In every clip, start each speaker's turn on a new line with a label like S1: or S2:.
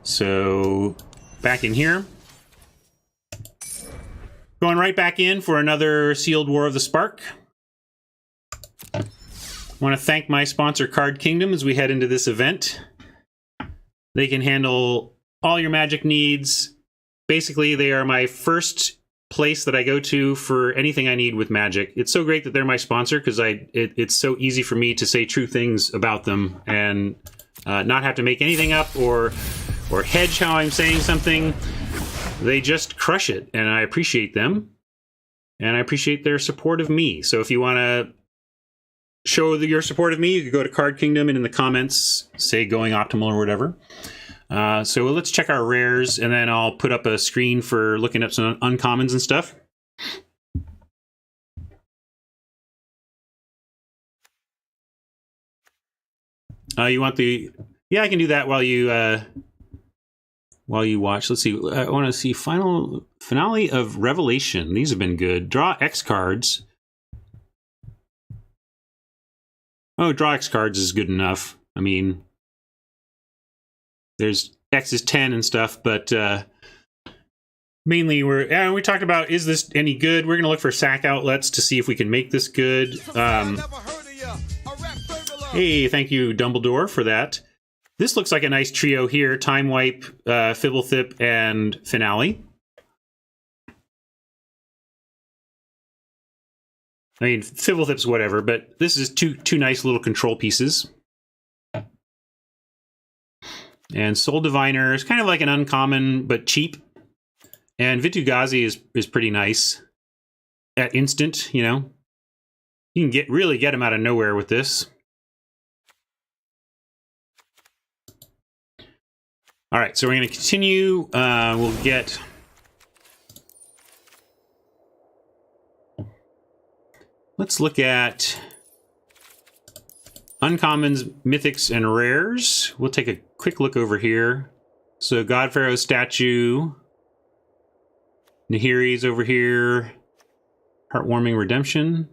S1: So back in here. Going right back in for another Sealed War of the Spark. I want to thank my sponsor Card Kingdom as we head into this event. They can handle all your Magic needs. Basically, they are my first place that I go to for anything I need with Magic. It's so great that they're my sponsor because it's so easy for me to say true things about them and not have to make anything up or hedge how I'm saying something. They just crush it, and I appreciate them, and I appreciate their support of me. So if you want to show your support of me, you can go to Card Kingdom and in the comments say Going Optimal or whatever. So let's check our rares, and then I'll put up a screen for looking up some uncommons and stuff. You want the... Yeah, I can do that while you watch. Let's see. I want to see finale of Revelation. These have been good. Draw X cards. Oh, draw X cards is good enough. I mean... There's X is 10 and stuff, but mainly we talked about, is this any good? We're going to look for sack outlets to see if we can make this good. Hey, thank you, Dumbledore, for that. This looks like a nice trio here. Time Wipe, Fibblethip, and Finale. I mean, Fibblethip's whatever, but this is two nice little control pieces. And Soul Diviner is kind of like an uncommon, but cheap. And Vitu-Ghazi is pretty nice. At instant, you know. You can really get him out of nowhere with this. Alright, so we're going to continue. We'll get... Let's look at... Uncommons, Mythics, and Rares. We'll take a quick look over here. So God Pharaoh's statue. Nahiri's over here. Heartwarming Redemption.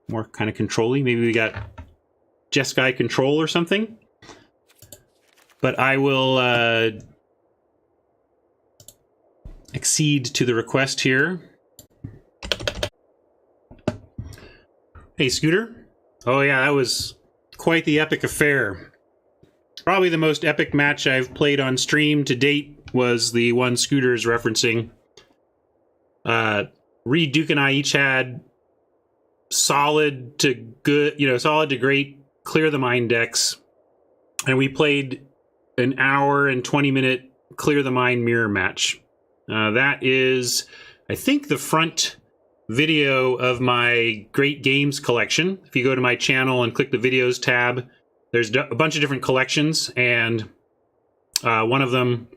S1: More kind of control-y. Maybe we got Jeskai Control or something. But I will accede to the request here. Hey, Scooter. Oh yeah, that was... quite the epic affair. Probably the most epic match I've played on stream to date was the one Scooter's referencing. Reed, Duke, and I each had solid to good, solid to great Clear the Mind decks. And we played an hour and 20-minute Clear the Mind mirror match. That is, I think, the front video of my Great Games collection. If you go to my channel and click the videos tab, there's a bunch of different collections, and one of them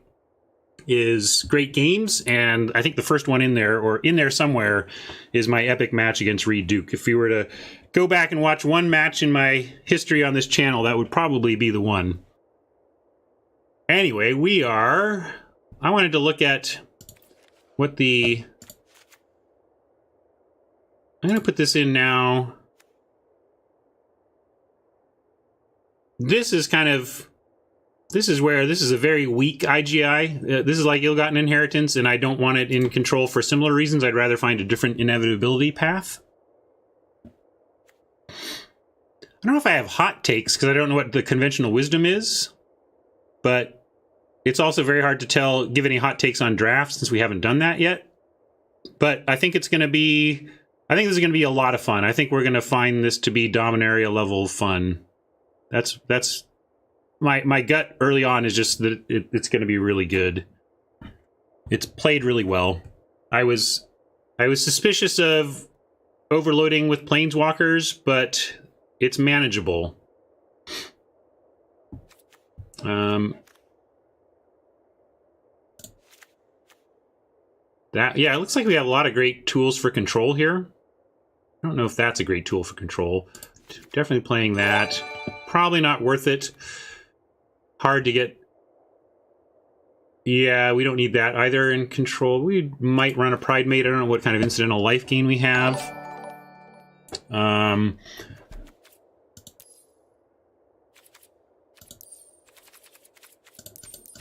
S1: is Great Games, and I think the first one in there, or in there somewhere, is my epic match against Reed Duke. If you were to go back and watch one match in my history on this channel, that would probably be the one. Anyway, I wanted to look at what the... I'm going to put this in now. This is where this is a very weak IGI. This is like Ill-Gotten Inheritance, and I don't want it in control for similar reasons. I'd rather find a different inevitability path. I don't know if I have hot takes, because I don't know what the conventional wisdom is. But it's also very hard to give any hot takes on drafts, since we haven't done that yet. But I think it's going to be... I think this is going to be a lot of fun. I think we're going to find this to be Dominaria level fun. That's my gut early on is just that it's going to be really good. It's played really well. I was suspicious of overloading with Planeswalkers, but it's manageable. Yeah, it looks like we have a lot of great tools for control here. I don't know if that's a great tool for control. Definitely playing that. Probably not worth it. Hard to get... Yeah, we don't need that either in control. We might run a Pride Mate. I don't know what kind of incidental life gain we have.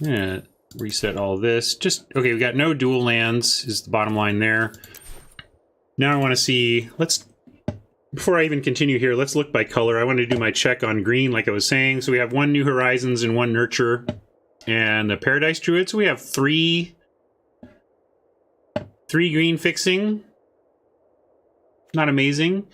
S1: Yeah. reset all this. Just, okay, we got no dual lands is the bottom line there. Now I want to see, before I even continue here, let's look by color. I want to do my check on green, like I was saying. So we have 1 New Horizons and 1 Nurture and a Paradise Druid. So we have three green fixing. Not amazing.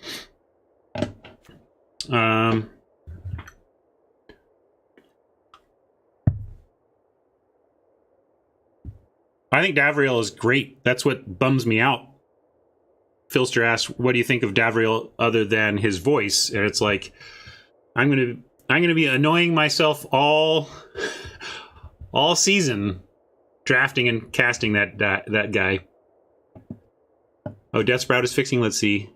S1: I think Davriel is great. That's what bums me out. Filster asks, "What do you think of Davriel other than his voice?" And it's like, I'm gonna be annoying myself all season, drafting and casting that guy. Oh, Death Sprout is fixing. Let's see.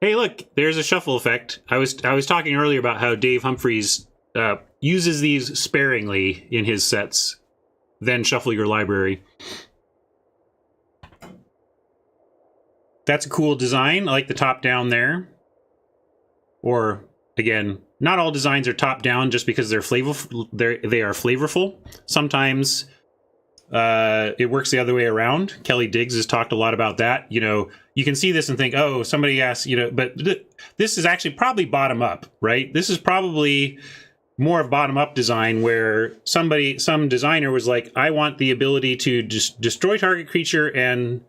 S1: Hey, look, there's a shuffle effect. I was talking earlier about how Dave Humphreys uses these sparingly in his sets. Then shuffle your library. That's a cool design. I like the top down there. Or again, not all designs are top down just because they're flavorful. They are flavorful. Sometimes it works the other way around. Kelly Diggs has talked a lot about that. You know, you can see this and think, oh, somebody asked, you know, but this is actually probably bottom up, right? This is probably more of bottom up design where some designer was like, I want the ability to just destroy target creature and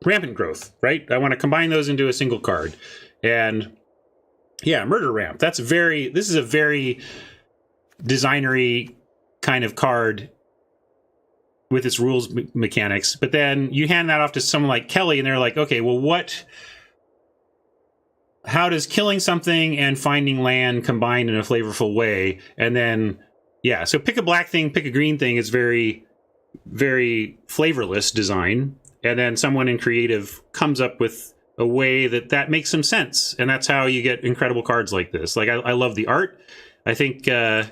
S1: rampant growth, right? I want to combine those into a single card. And yeah, murder ramp. This is a very designery kind of card with its rules mechanics. But then you hand that off to someone like Kelly and they're like, okay, well, how does killing something and finding land combine in a flavorful way? And then, yeah, so pick a black thing, pick a green thing is very, very flavorless design. And then someone in creative comes up with a way that makes some sense. And that's how you get incredible cards like this. Like, I love the art. I think I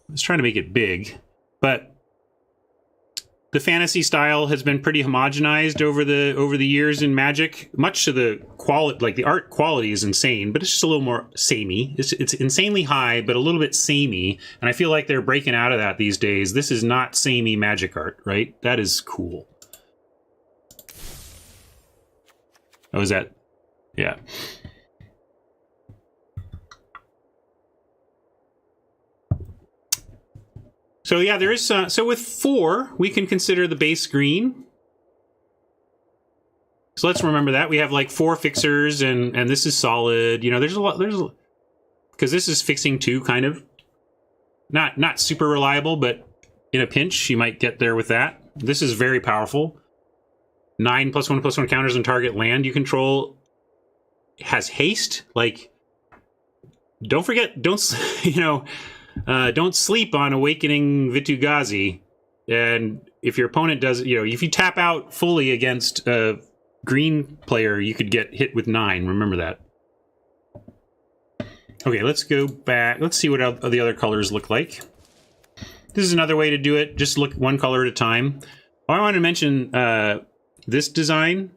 S1: was trying to make it big, but the fantasy style has been pretty homogenized over the years in Magic, much to the quality. Like, the art quality is insane, but it's just a little more samey. It's insanely high, but a little bit samey. And I feel like they're breaking out of that these days. This is not samey Magic art, right? That is cool. Oh, is that? Yeah. So yeah, there is so with 4, we can consider the base green. So let's remember that we have like 4 fixers, and this is solid. You know, there's because this is fixing 2, kind of not super reliable, but in a pinch you might get there with that. This is very powerful. 9 +1/+1 counters on target land you control. Has haste. Like, don't sleep on Awakening Vitu-Ghazi. And if your opponent does, if you tap out fully against a green player, you could get hit with 9. Remember that. Okay, let's go back. Let's see what the other colors look like. This is another way to do it. Just look one color at a time. I want to mention this design.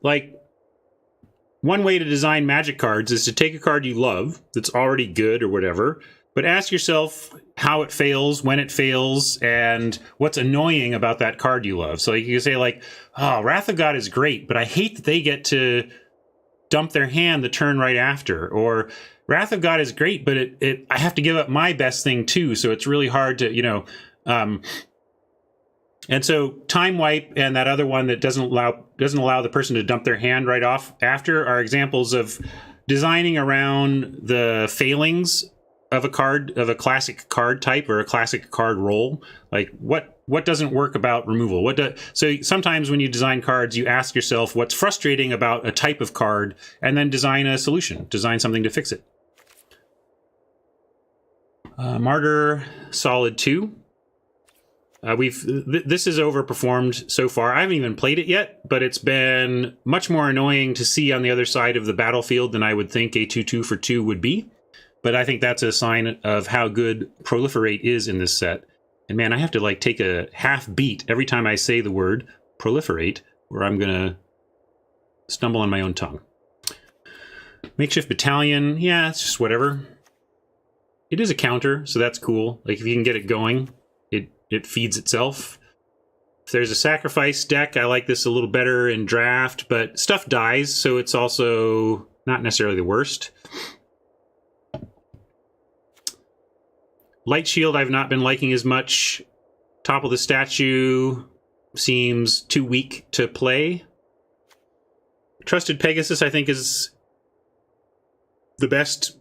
S1: Like, one way to design Magic cards is to take a card you love that's already good or whatever, but ask yourself how it fails, when it fails, and what's annoying about that card you love. So you can say like, oh, Wrath of God is great, but I hate that they get to dump their hand the turn right after. Or Wrath of God is great, but I have to give up my best thing too, so it's really hard to, and so Time Wipe and that other one that doesn't allow the person to dump their hand right off after are examples of designing around the failings of a card, of a classic card type or a classic card role. Like, what doesn't work about removal? So sometimes when you design cards, you ask yourself what's frustrating about a type of card, and then design a solution, design something to fix it. Martyr, solid 2. This is overperformed so far. I haven't even played it yet, but it's been much more annoying to see on the other side of the battlefield than I would think a 2/2 for 2 would be. But I think that's a sign of how good Proliferate is in this set. And man, I have to like take a half beat every time I say the word Proliferate, or I'm gonna stumble on my own tongue. Makeshift Battalion, yeah, it's just whatever. It is a counter, so that's cool. Like, if you can get it going, it feeds itself. If there's a sacrifice deck, I like this a little better in draft, but stuff dies, so it's also not necessarily the worst. Light Shield I've not been liking as much. Top of the Statue seems too weak to play. Trusted Pegasus, I think, is the best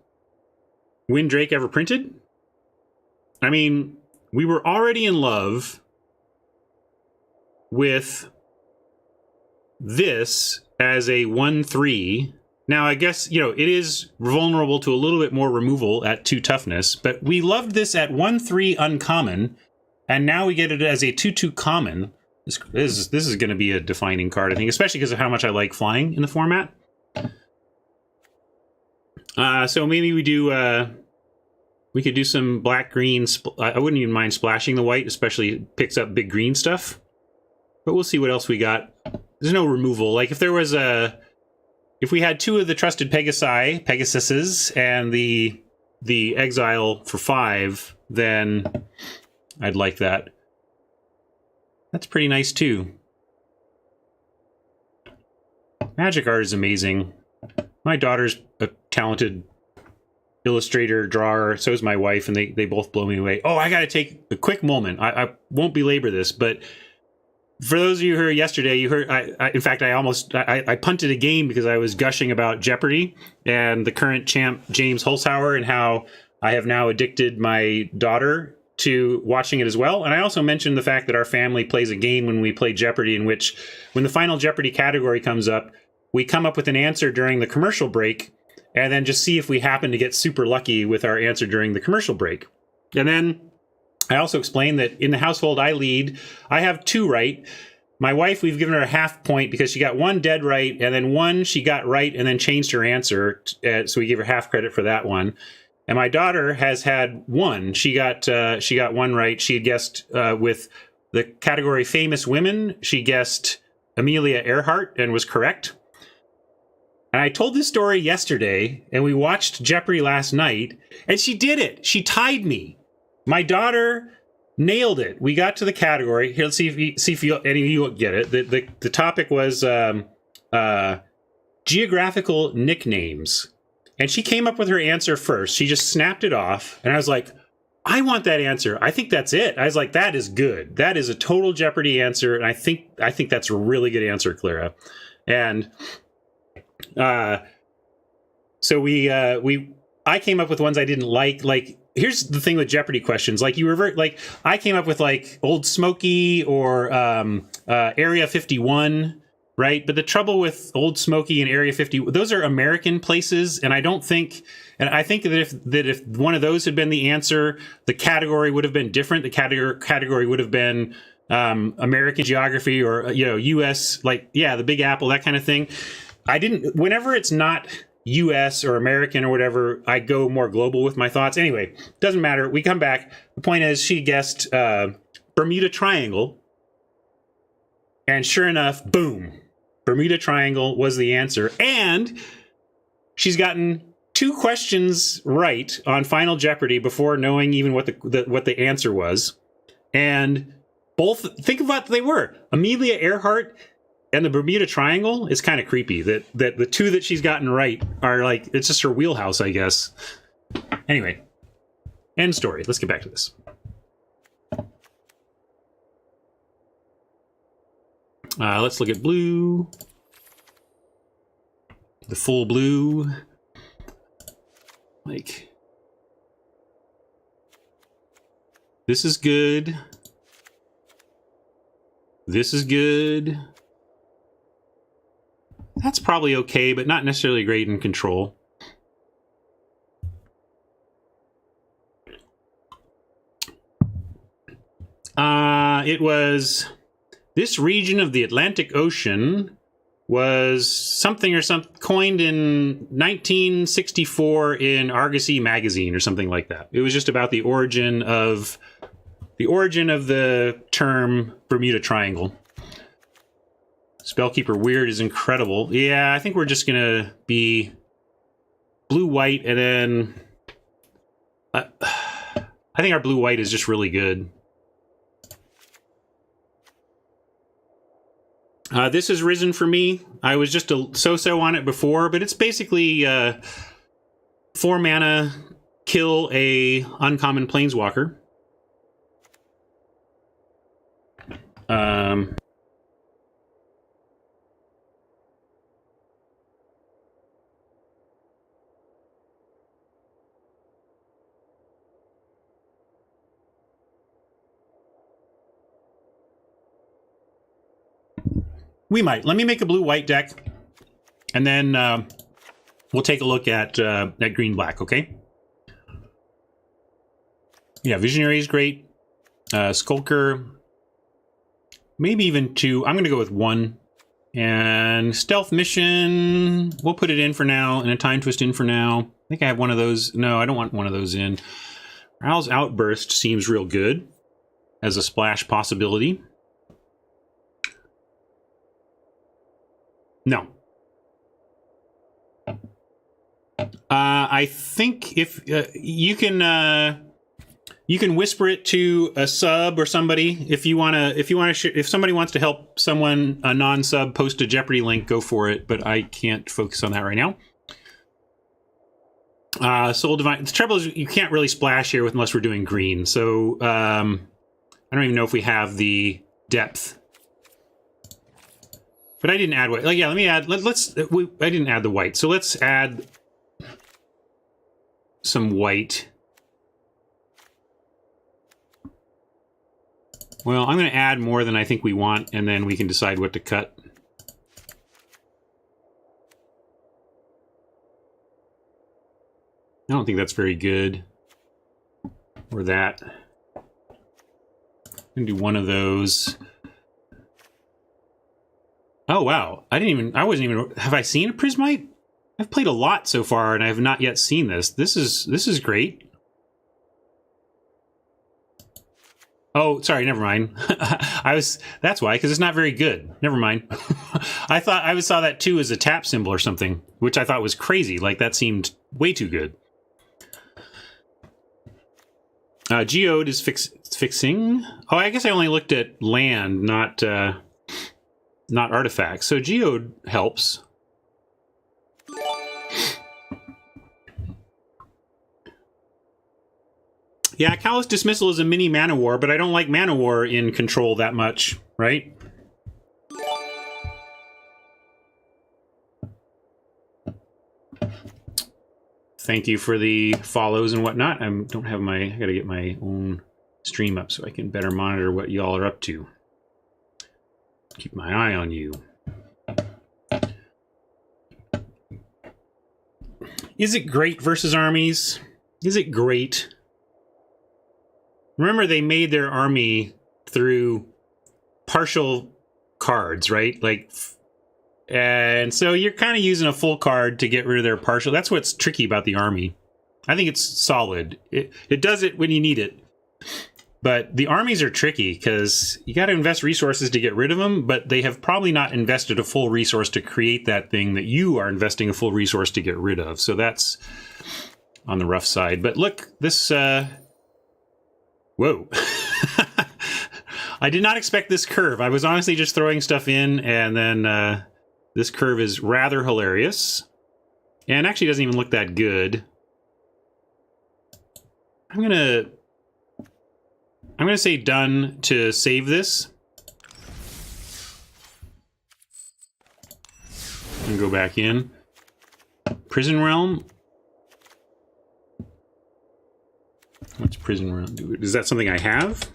S1: Windrake ever printed. I mean, we were already in love with this as a 1/3. Now, I guess, you know, it is vulnerable to a little bit more removal at 2 toughness, but we loved this at 1/3 uncommon, and now we get it as a 2/2 common. This is going to be a defining card, I think, especially because of how much I like flying in the format. So maybe we do... we could do some black-green... I wouldn't even mind splashing the white, especially it picks up big green stuff. But we'll see what else we got. There's no removal. Like, if there was a... If we had 2 of the Trusted Pegasuses, and the Exile for 5, then I'd like that. That's pretty nice, too. Magic art is amazing. My daughter's a talented illustrator, drawer, so is my wife, and they both blow me away. Oh, I gotta take a quick moment. I won't belabor this, but for those of you who heard yesterday, you heard, in fact, I punted a game because I was gushing about Jeopardy and the current champ, James Holzhauer, and how I have now addicted my daughter to watching it as well. And I also mentioned the fact that our family plays a game when we play Jeopardy, in which when the final Jeopardy category comes up, we come up with an answer during the commercial break, and then just see if we happen to get super lucky with our answer during the commercial break. And then I also explained that in the household I lead, I have 2 right. My wife, we've given her a half point because she got 1 dead right, and then 1 she got right and then changed her answer. So we give her half credit for that one. And my daughter has had 1. She got 1 right. She had guessed with the category famous women. She guessed Amelia Earhart and was correct. And I told this story yesterday, and we watched Jeopardy last night, and she did it. She tied me. My daughter nailed it. We got to the category. Here, let's see if any of you get it. The topic was geographical nicknames. And she came up with her answer first. She just snapped it off. And I was like, I want that answer. I think that's it. I was like, that is good. That is a total Jeopardy answer. And I think that's a really good answer, Clara. And so I came up with ones I didn't like. Like, here's the thing with Jeopardy questions. Like, you revert, like, I came up with like Old Smoky or Area 51, right? But the trouble with Old Smoky and Area 50, those are American places, and I think that if one of those had been the answer, the category would have been different. The category would have been American geography or U.S. like the Big Apple, that kind of thing. Whenever it's not US or American or whatever, I go more global with my thoughts. Anyway, doesn't matter. We come back. The point is, she guessed Bermuda Triangle. And sure enough, boom, Bermuda Triangle was the answer. And she's gotten 2 questions right on Final Jeopardy before knowing even what the answer was. And both, think of what they were. Amelia Earhart and the Bermuda Triangle is kind of creepy. That the 2 that she's gotten right are like, it's just her wheelhouse, I guess. Anyway, end story. Let's get back to this. Let's look at blue. The full blue. Like, this is good. This is good. That's probably okay, but not necessarily great in control. It was this region of the Atlantic Ocean was something coined in 1964 in Argosy magazine or something like that. It was just about the origin of the term Bermuda Triangle. Spellkeeper Weird is incredible. Yeah, I think we're just gonna be blue-white, and then I think our blue-white is just really good. This has risen for me. I was just a so-so on it before, but it's basically 4 mana, kill a uncommon planeswalker. We might. Let me make a blue-white deck, and then we'll take a look at green-black, okay? Yeah, Visionary is great. Skulker, maybe even 2. I'm going to go with 1. And Stealth Mission, we'll put it in for now, and a Time Twist in for now. I think I have one of those. No, I don't want one of those in. Row's Outburst seems real good as a splash possibility. No. I think if you can whisper it to a sub or somebody if somebody wants to help someone, a non-sub, post a Jeopardy link, go for it. But I can't focus on that right now. Soul Divine. The trouble is you can't really splash here unless we're doing green. So I don't even know if we have the depth. But I didn't add white. Like, yeah, let me add. I didn't add the white, so let's add some white. Well, I'm going to add more than I think we want, and then we can decide what to cut. I don't think that's very good. Or that. I'm going to do one of those. Oh, wow. I wasn't even... Have I seen a Prismite? I've played a lot so far, and I have not yet seen this. This is great. Oh, sorry, never mind. That's why, because it's not very good. Never mind. I thought I saw that too as a tap symbol or something, which I thought was crazy. Like, that seemed way too good. Geode is fixing. Oh, I guess I only looked at land, not artifacts. So Geode helps. Yeah, Callous Dismissal is a mini Mana War, but I don't like Mana War in Control that much, right? Thank you for the follows and whatnot. I gotta get my own stream up so I can better monitor what y'all are up to. Keep my eye on you. Is it great versus armies? Is it great? Remember, they made their army through partial cards, right? Like, and so you're kind of using a full card to get rid of their partial. That's what's tricky about the army. I think it's solid. It does it when you need it. But the armies are tricky because you got to invest resources to get rid of them, but they have probably not invested a full resource to create that thing that you are investing a full resource to get rid of. So that's on the rough side. But look, this... Whoa. I did not expect this curve. I was honestly just throwing stuff in, and then this curve is rather hilarious. And actually doesn't even look that good. I'm gonna say done to save this. And go back in. Prison Realm. What's Prison Realm do? Is that something I have?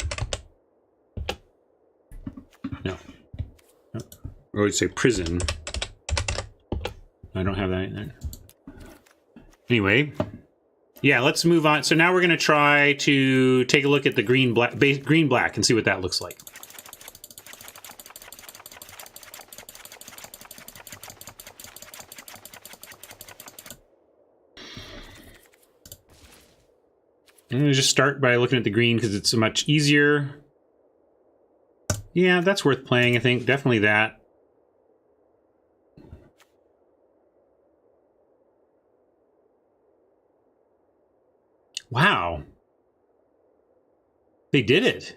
S1: No. Or would say prison. I don't have that in there. Anyway. Yeah, let's move on. So now we're going to try to take a look at the green-black and see what that looks like. I'm going to just start by looking at the green because it's much easier. Yeah, that's worth playing, I think. Definitely that. Wow. They did it.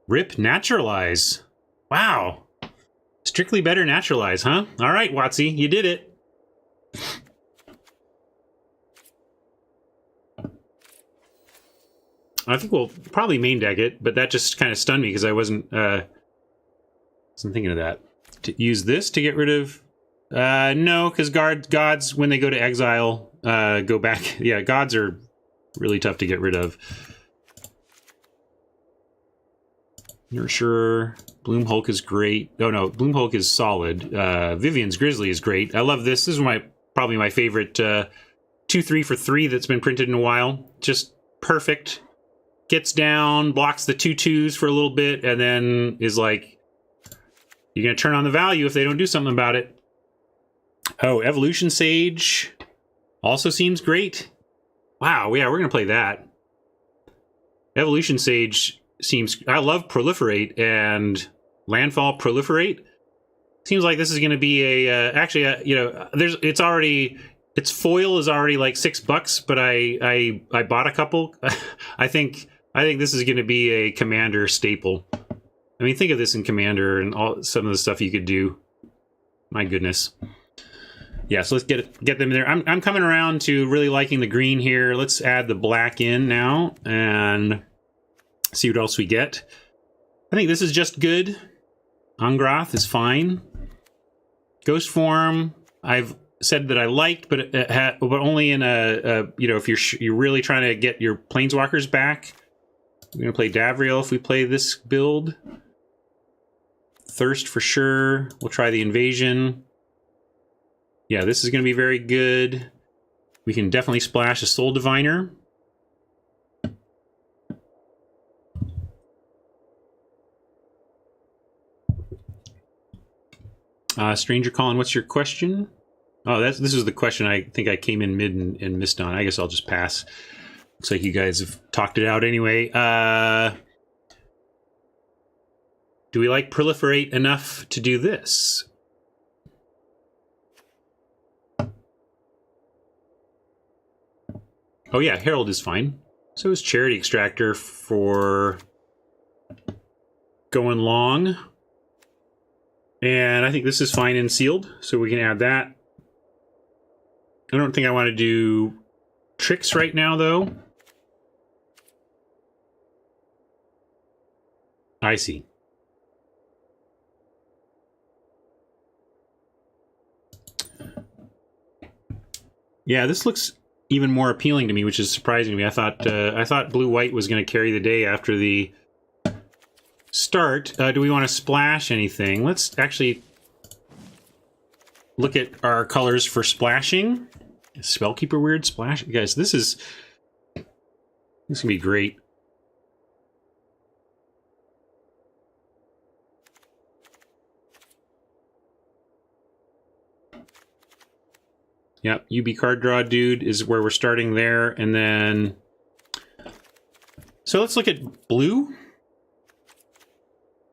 S1: Rip Naturalize. Wow. Strictly Better Naturalize, huh? All right, Watsy, you did it. I think we'll probably main deck it, but that just kind of stunned me because I wasn't thinking of that. To use this to get rid of... no, because gods, when they go to exile, go back. Yeah, gods are really tough to get rid of. Nurturer. Bloom Hulk is great. Oh, no, Bloom Hulk is solid. Vivian's Grizzly is great. I love this. This is probably my favorite 2/3 for 3 that's been printed in a while. Just perfect. Gets down, blocks the 2/2s for a little bit, and then is like, you're going to turn on the value if they don't do something about it. Oh, Evolution Sage also seems great. Wow, yeah, we're going to play that. Evolution Sage seems... I love Proliferate and Landfall Proliferate. Seems like this is going to be a... actually, you know, it's already... Its foil is already like $6, but I bought a couple. I think this is going to be a Commander staple. I mean, think of this in Commander and some of the stuff you could do. My goodness. Yeah, so let's get them in there. I'm coming around to really liking the green here. Let's add the black in now and see what else we get. I think this is just good. Angrath is fine. Ghost Form, I've said that I liked, but only in a you know, if you're really trying to get your planeswalkers back. We're gonna play Davriel if we play this build. Thirst for sure. We'll try the Invasion. Yeah, this is gonna be very good. We can definitely splash a Soul Diviner. Stranger Colin, what's your question? Oh, this is the question I think I came in mid and missed on. I guess I'll just pass. Looks like you guys have talked it out anyway. Do we like Proliferate enough to do this? Oh yeah, Herald is fine. So is Charity Extractor for going long. And I think this is fine and sealed, so we can add that. I don't think I want to do tricks right now, though. I see. Yeah, this looks even more appealing to me, which is surprising to me. I thought blue-white was going to carry the day after the start. Do we want to splash anything? Let's actually look at our colors for splashing. Spellkeeper weird splash. Guys, this is gonna be great. Yep, UB card draw dude is where we're starting there, and then so let's look at blue.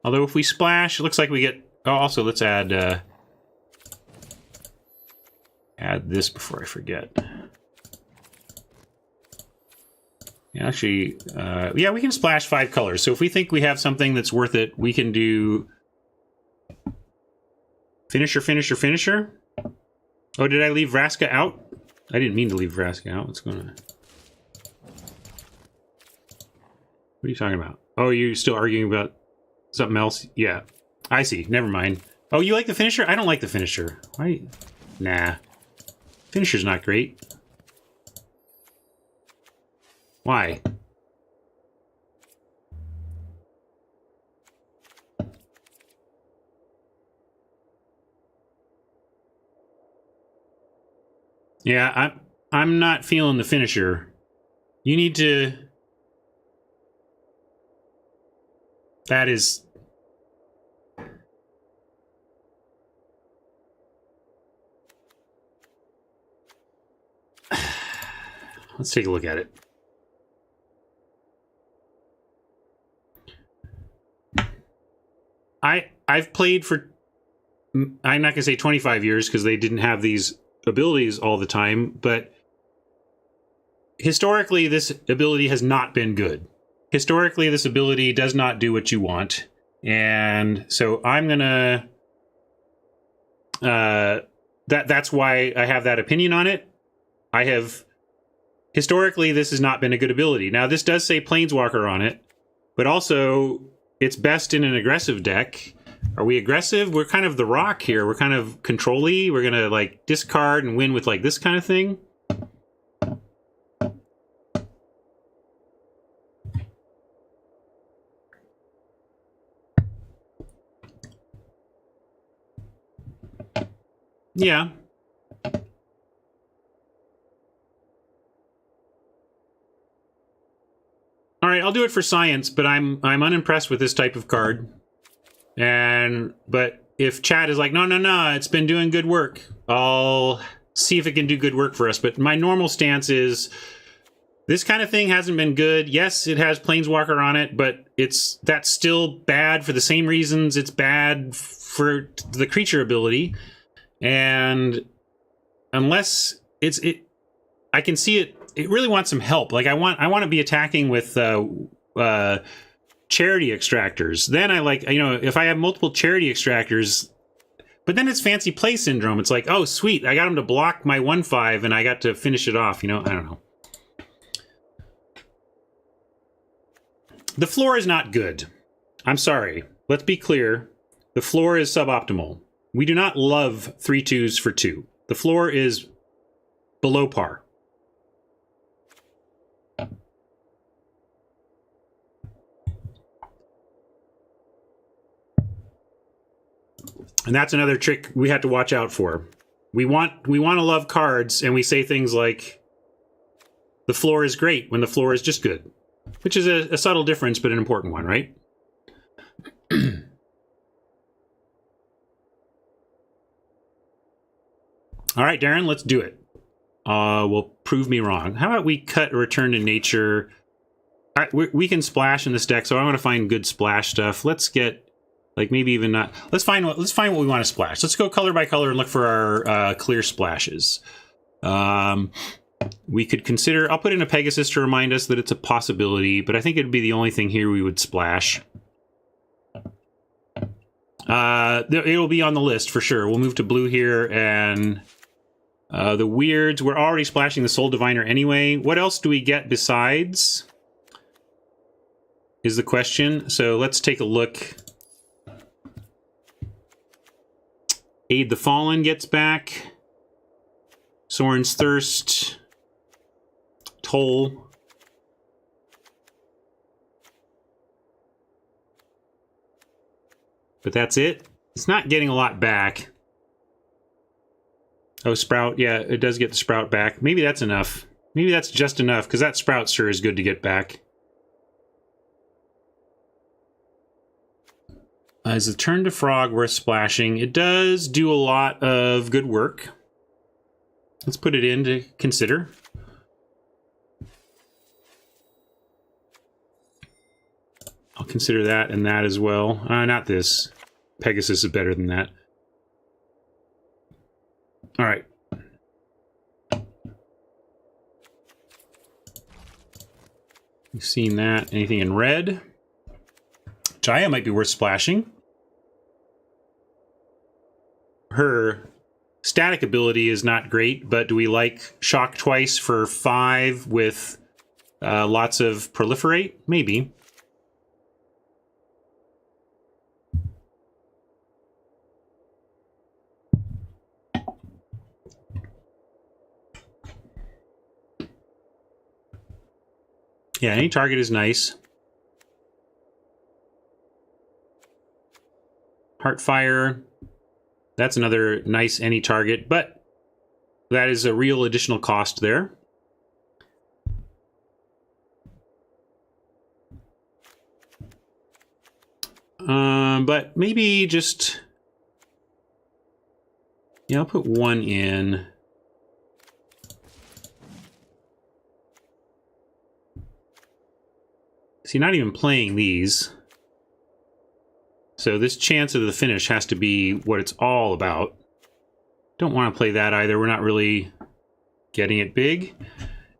S1: Although if we splash, it looks like we get... Oh, also let's add this before I forget. Yeah, actually, yeah, we can splash 5 colors. So if we think we have something that's worth it, we can do finisher, finisher, finisher. Oh, did I leave Vraska out? I didn't mean to leave Vraska out. What's going on? What are you talking about? Oh, you're still arguing about something else? Yeah, I see. Never mind. Oh, you like the finisher? I don't like the finisher. Why? Nah. Finisher's not great. Why? Yeah, I'm not feeling the finisher. You need to... That is... Let's take a look at it. I've played for... I'm not going to say 25 years because they didn't have these abilities all the time, but historically, this ability has not been good. Historically, this ability does not do what you want. And so I'm gonna... that's why I have that opinion on it. I have... Historically, this has not been a good ability. Now, this does say Planeswalker on it, but also it's best in an aggressive deck. Are we aggressive? We're kind of the rock here. We're kind of control-y. We're gonna like discard and win with like this kind of thing. Yeah. All right, I'll do it for science, but I'm unimpressed with this type of card. But if chat is like, no, it's been doing good work, I'll see if it can do good work for us. But my normal stance is this kind of thing hasn't been good. Yes, it has Planeswalker on it, but that's still bad for the same reasons it's bad for the creature ability. And unless I can see it really wants some help. Like I want to be attacking with charity extractors. Then I like, if I have multiple charity extractors, but then it's fancy play syndrome. It's like, oh sweet, I got him to block my 1/5 and I got to finish it off. I don't know. The floor is not good. I'm sorry. Let's be clear. The floor is suboptimal. We do not love 3/2s for 2. The floor is below par. And that's another trick we have to watch out for. We want to love cards, and we say things like, the floor is great, when the floor is just good. Which is a subtle difference, but an important one, right? All right, Darren, let's do it. Well, prove me wrong. How about we cut Return to Nature? We can splash in this deck, so I want to find good splash stuff. Let's get... Like maybe even not. Let's find what we want to splash. Let's go color by color and look for our clear splashes. We could consider. I'll put in a Pegasus to remind us that it's a possibility, but I think it'd be the only thing here we would splash. It'll be on the list for sure. We'll move to blue here, and the weirds. We're already splashing the Soul Diviner anyway. What else do we get besides? Is the question. So let's take a look. Aid the Fallen gets back. Sorin's Thirst. Toll. But that's it. It's not getting a lot back. Oh, Sprout. Yeah, it does get the Sprout back. Maybe that's enough. Maybe that's just enough, because that Sprout sure is good to get back. Is the Turn to Frog worth splashing? It does do a lot of good work. Let's put it in to consider. I'll consider that and that as well. Not this. Pegasus is better than that. All right. You've seen that. Anything in red? Jaya might be worth splashing. Her static ability is not great, but do we like Shock twice for 5 with lots of Proliferate? Maybe. Yeah, any target is nice. Heartfire. That's another nice any target, but that is a real additional cost there. But maybe just... Yeah, I'll put 1 in. See, not even playing these. So this chance of the finish has to be what it's all about. Don't want to play that either. We're not really getting it big.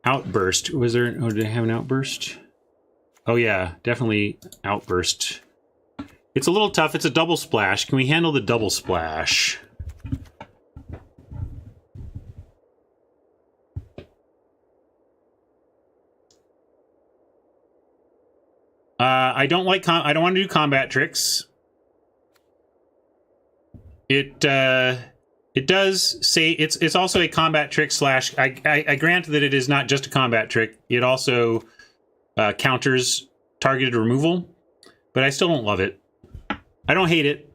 S1: Outburst. Was there... Oh, did I have an outburst? Oh, yeah. Definitely outburst. It's a little tough. It's a double splash. Can we handle the double splash? I don't like... I don't want to do combat tricks. It does say it's also a combat trick slash... I grant that it is not just a combat trick. It also counters targeted removal, but I still don't love it. I don't hate it.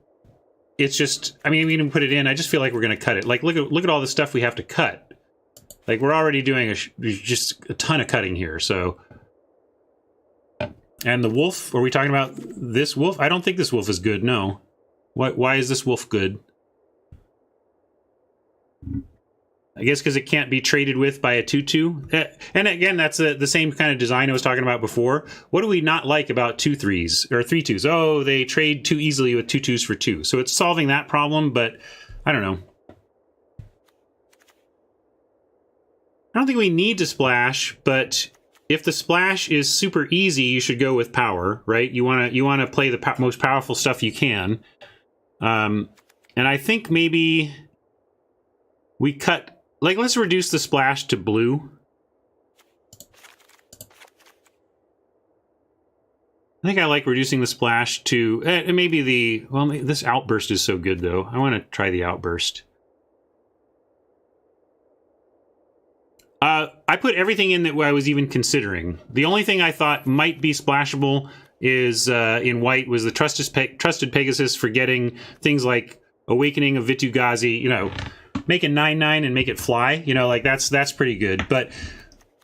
S1: It's just... I mean, we can put it in. I just feel like we're going to cut it. Like, look at all the stuff we have to cut. Like, we're already doing just a ton of cutting here, so... And the wolf, are we talking about this wolf? I don't think this wolf is good, no. Why is this wolf good? I guess because it can't be traded with by a 2/2. And again, that's the same kind of design I was talking about before. What do we not like about 2/3s or 3/2s? Oh, they trade too easily with 2/2s for 2. So it's solving that problem, but I don't know. I don't think we need to splash, but if the splash is super easy, you should go with power, right? You want to play the most powerful stuff you can. And I think maybe we cut... Like, let's reduce the splash to blue. I think I like reducing the splash to... maybe the... Well, this outburst is so good, though. I want to try the outburst. I put everything in that I was even considering. The only thing I thought might be splashable is in white was the Trusted Pegasus for getting things like Awakening of Vitu-Ghazi, you know, make a 9/9 and make it fly. You know, like that's pretty good. But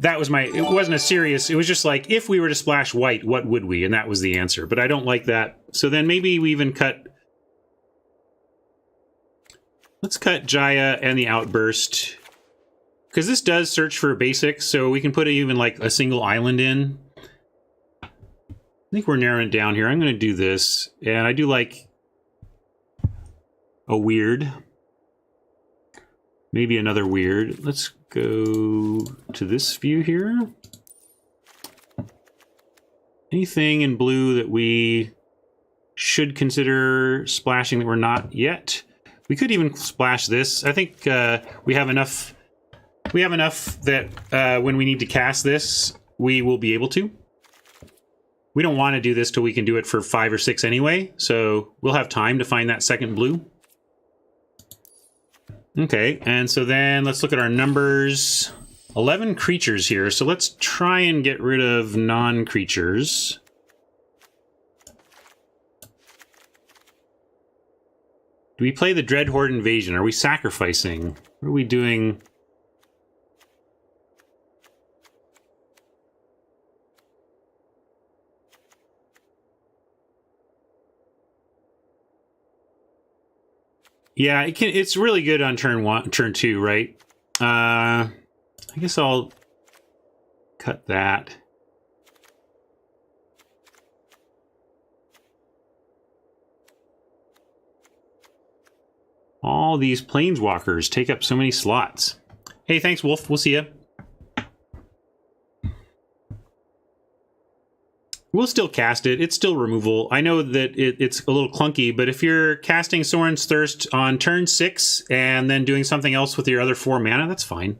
S1: that was it wasn't a serious, it was just like, if we were to splash white, what would we? And that was the answer. But I don't like that. So then maybe we even cut... Let's cut Jaya and the outburst. Because this does search for basics, so we can put even like a single island in. I think we're narrowing it down here. I'm going to do this, and I do like a weird. Maybe another weird. Let's go to this view here. Anything in blue that we should consider splashing that we're not yet? We could even splash this. I think we have enough... We have enough that when we need to cast this, we will be able to. We don't want to do this till we can do it for 5 or 6 anyway, so we'll have time to find that second blue. Okay, and so then let's look at our numbers. 11 creatures here, so let's try and get rid of non-creatures. Do we play the Dreadhorde Invasion? Are we sacrificing? What are we doing? Yeah, it's really good on turn 2, right? I guess I'll cut that. All these planeswalkers take up so many slots. Hey, thanks, Wolf. We'll see ya. We'll still cast it. It's still removal. I know that it's a little clunky, but if you're casting Sorin's Thirst on turn 6 and then doing something else with your other 4 mana, that's fine.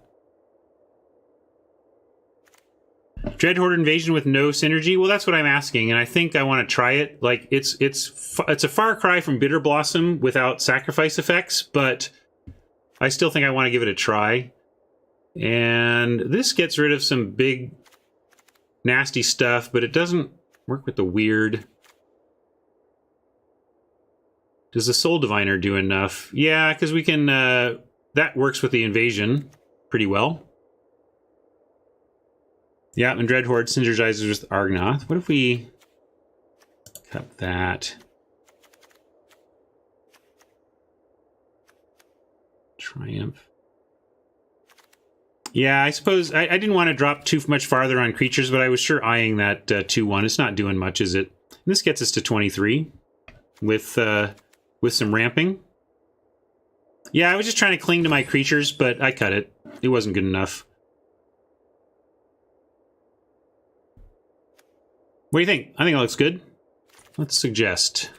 S1: Dreadhorde Invasion with no synergy? Well, that's what I'm asking, and I think I want to try it. Like, it's a far cry from Bitter Blossom without sacrifice effects, but I still think I want to give it a try. And this gets rid of some big, nasty stuff, but it doesn't work with the weird. Does the Soul Diviner do enough? Yeah, because we can... that works with the invasion pretty well. Yeah, and Dreadhorde synergizes with Argnoth. What if we cut that? Triumph. Yeah, I suppose I didn't want to drop too much farther on creatures, but I was sure eyeing that 2/1. It's not doing much, is it? And this gets us to 23 with some ramping. Yeah, I was just trying to cling to my creatures, but I cut it. It wasn't good enough. What do you think? I think it looks good. Let's suggest.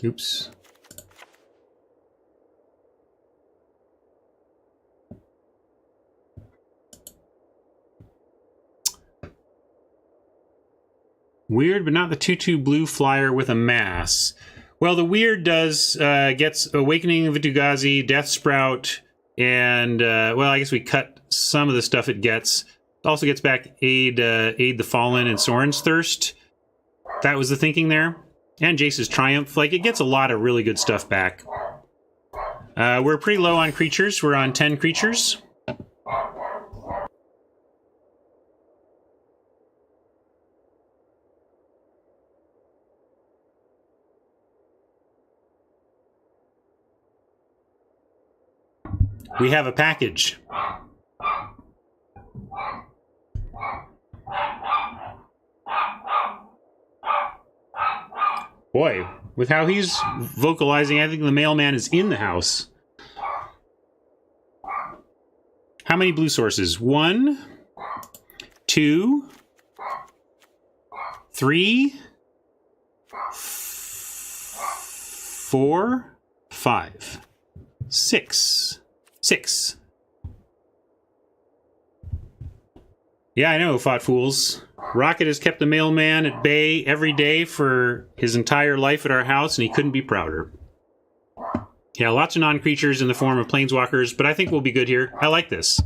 S1: Oops. Weird, but not the 2/2 blue flyer with a mass. Well, the weird does gets Awakening of Vitu-Ghazi, Death Sprout, and well, I guess we cut some of the stuff it gets. It also gets back Aid the Fallen and Soren's Thirst. That was the thinking there. And Jace's Triumph. Like, it gets a lot of really good stuff back. We're pretty low on creatures. We're on 10 creatures. We have a package. Boy, with how he's vocalizing, I think the mailman is in the house. How many blue sources? 1, 2, 3, 4, 5, 6. 6. Yeah, I know, Fought Fools. Rocket has kept the mailman at bay every day for his entire life at our house, and he couldn't be prouder. Yeah, lots of non-creatures in the form of planeswalkers, but I think we'll be good here. I like this.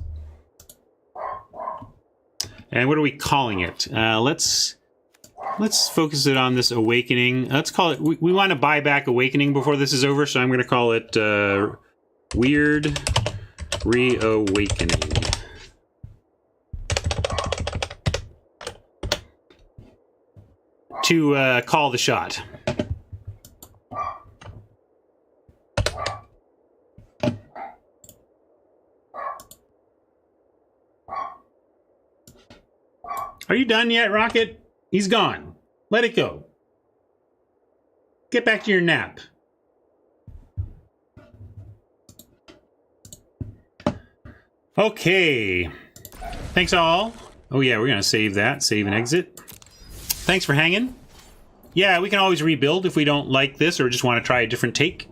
S1: And what are we calling it? Let's focus it on this Awakening. Let's call it... We want to buy back Awakening before this is over, so I'm going to call it Weird Reawakening. To call the shot. Are you done yet, Rocket? He's gone. Let it go. Get back to your nap. Okay. Thanks all. Oh yeah, we're going to save that. Save and exit. Thanks for hanging. Yeah, we can always rebuild if we don't like this or just want to try a different take.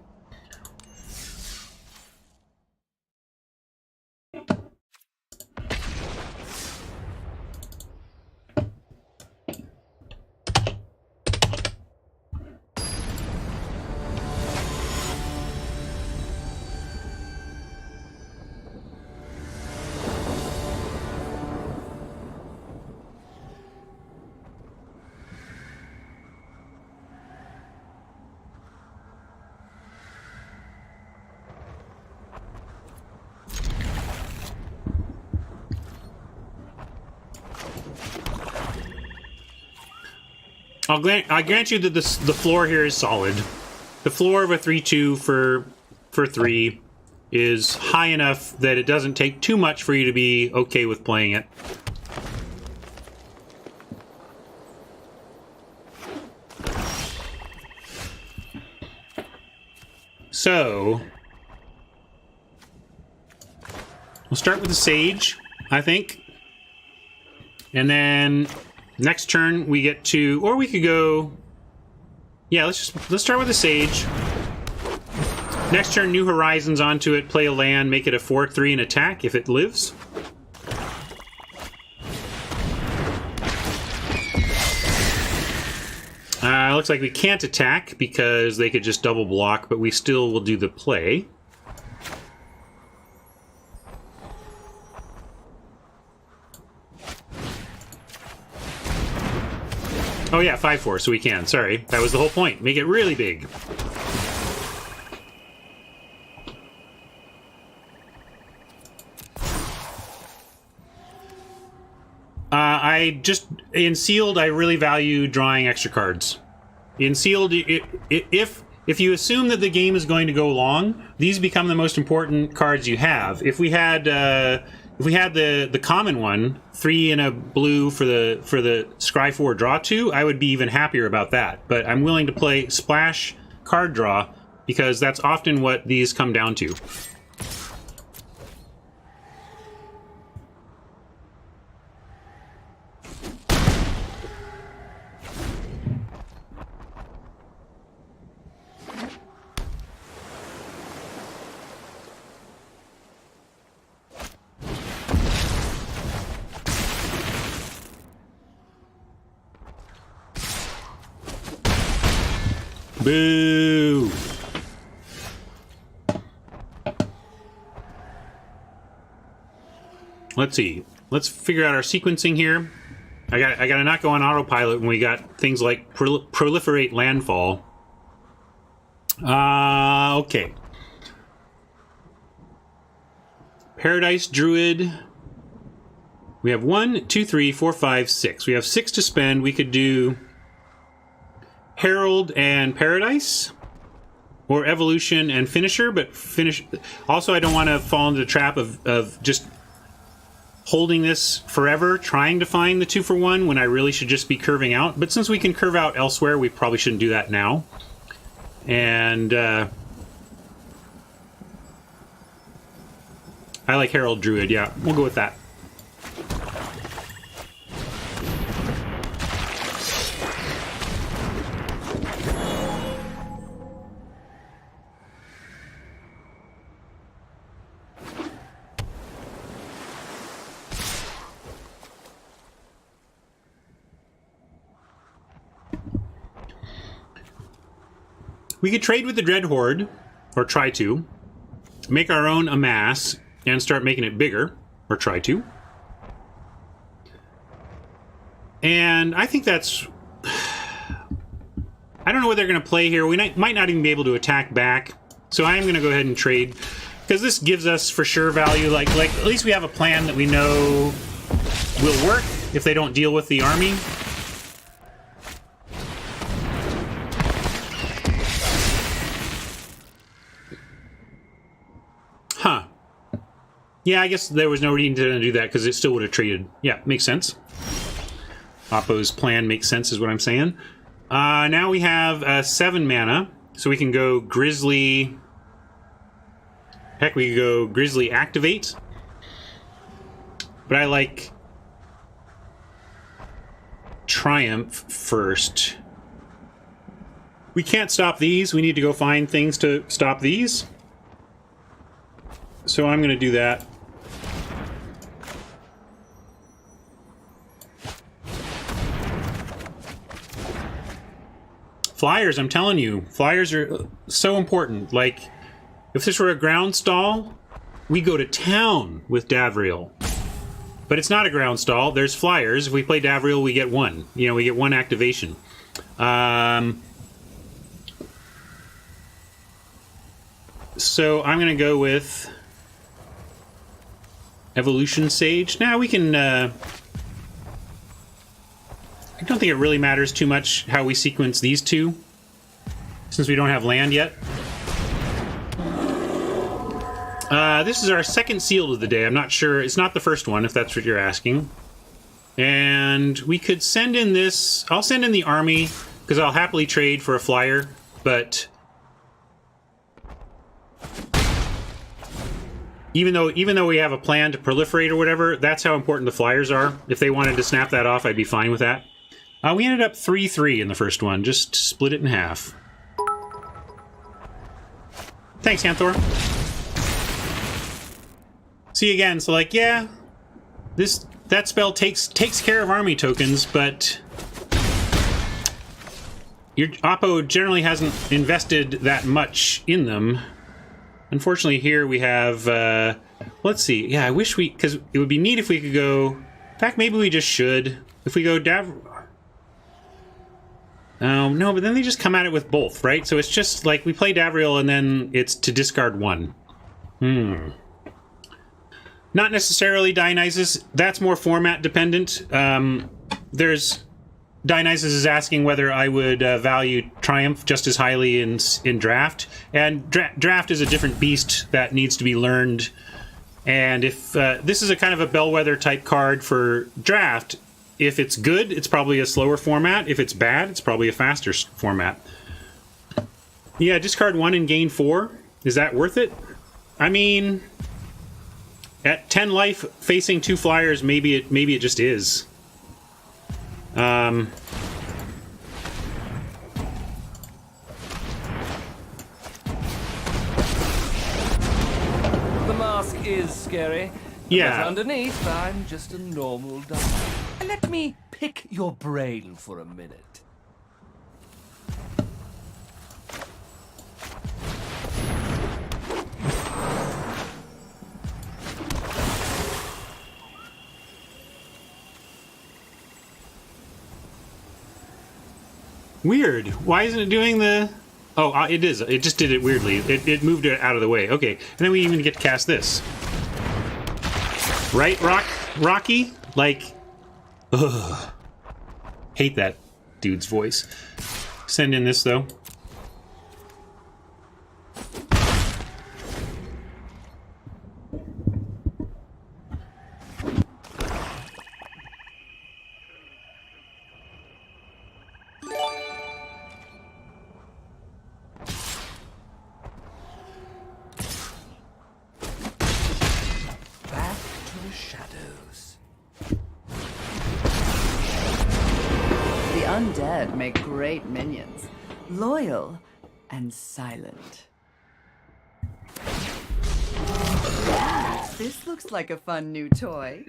S1: I grant you that the floor here is solid. The floor of a 3/2 for 3 is high enough that it doesn't take too much for you to be okay with playing it. So, we'll start with the Sage, I think. And then next turn we get to, or we could go, yeah, let's start with the Sage. Next turn, New Horizons onto it, play a land, make it a 4/3 and attack if it lives. Looks like we can't attack because they could just double block, but we still will do the play. Oh yeah, 5/4, so we can. Sorry, that was the whole point. Make it really big. In Sealed, I really value drawing extra cards. In Sealed, if you assume that the game is going to go long, these become the most important cards you have. If we if we had the common one, 3 and a blue for the scry 4 draw 2, I would be even happier about that. But I'm willing to play splash card draw because that's often what these come down to. Boo! Let's see. Let's figure out our sequencing here. I gotta not go on autopilot when we got things like proliferate landfall. Okay. Paradise Druid. We have 1, 2, 3, 4, 5, 6. We have 6 to spend. We could do Herald and Paradise, or Evolution and Finisher, but finish. Also, I don't want to fall into the trap of just holding this forever, trying to find the 2-for-1 when I really should just be curving out. But since we can curve out elsewhere, we probably shouldn't do that now. And I like Herald Druid. Yeah, we'll go with that. We could trade with the Dread Horde, or try to, make our own amass, and start making it bigger, or try to. And I think that's... I don't know what they're going to play here. We might not even be able to attack back, so I am going to go ahead and trade, because this gives us for sure value. Like at least we have a plan that we know will work if they don't deal with the army. Huh. Yeah, I guess there was no reason to do that because it still would have traded. Yeah, makes sense. Oppo's plan makes sense is what I'm saying. Now we have 7 mana, so we can go Grizzly... Heck, we could go Grizzly Activate. But I like Triumph first. We can't stop these. We need to go find things to stop these. So I'm going to do that. Flyers, I'm telling you, flyers are so important. Like, if this were a ground stall, we go to town with Davriel. But it's not a ground stall. There's flyers. If we play Davriel, we get 1. You know, we get 1 activation. So I'm going to go with Evolution Sage. Now we can... I don't think it really matters too much how we sequence these two, since we don't have land yet. This is our second sealed of the day. I'm not sure. It's not the first one, if that's what you're asking. And we could send in this... I'll send in the army, because I'll happily trade for a flyer, but... Even though we have a plan to proliferate or whatever, that's how important the flyers are. If they wanted to snap that off, I'd be fine with that. We ended up 3-3 in the first one. Just split it in half. Thanks, Hanthor. See again, so like, yeah, that spell takes care of army tokens, but your Oppo generally hasn't invested that much in them. Unfortunately, here we have, let's see. Yeah, I wish we, because it would be neat if we could go, in fact, maybe we just should. If we go no, but then they just come at it with both, right? So it's just like we play Davriel and then it's to discard 1. Not necessarily Dionysus. That's more format dependent. There's... Dionysus is asking whether I would value Triumph just as highly in Draft. And Draft is a different beast that needs to be learned And if this is a kind of a bellwether type card for draft, if it's good, it's probably a slower format. If it's bad, it's probably a faster format. Yeah, discard 1 and gain 4. Is that worth it? I mean, at 10 life, facing 2 flyers, maybe it just is. The
S2: mask is scary.
S1: Yeah.
S2: But underneath, I'm just a normal guy. Let me pick your brain for a minute.
S1: Weird. Why isn't it doing the... Oh, it is. It just did it weirdly. It moved it out of the way. Okay. And then we even get to cast this. Right, Rocky? Like... Ugh. Hate that dude's voice. Send in this, though.
S3: Undead make great minions. Loyal and silent. This looks like a fun new toy.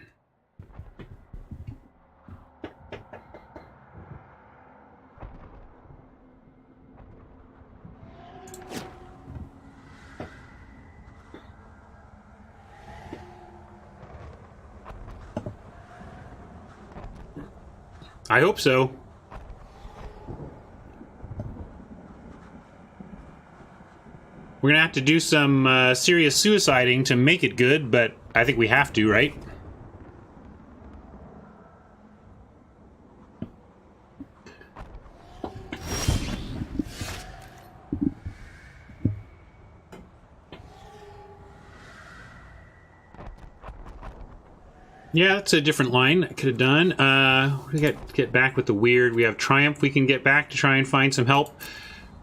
S1: I hope so. We're gonna have to do some serious suiciding to make it good, but I think we have to, right? Yeah, that's a different line I could have done. We got to get back with the weird. We have Triumph we can get back to try and find some help.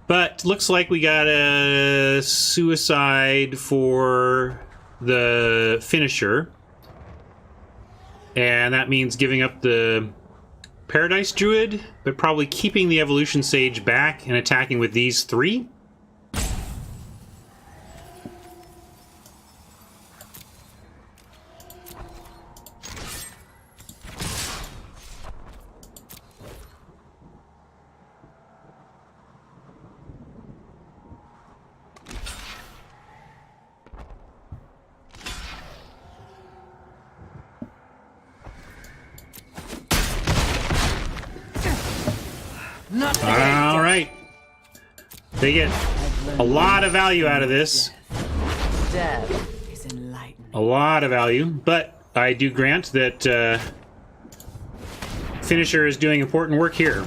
S1: But looks like we got a suicide for the finisher. And that means giving up the Paradise Druid, but probably keeping the Evolution Sage back and attacking with these 3. All right. They get a lot of value out of this.
S3: Death is enlightening.
S1: A lot of value, but I do grant that Finisher is doing important work here.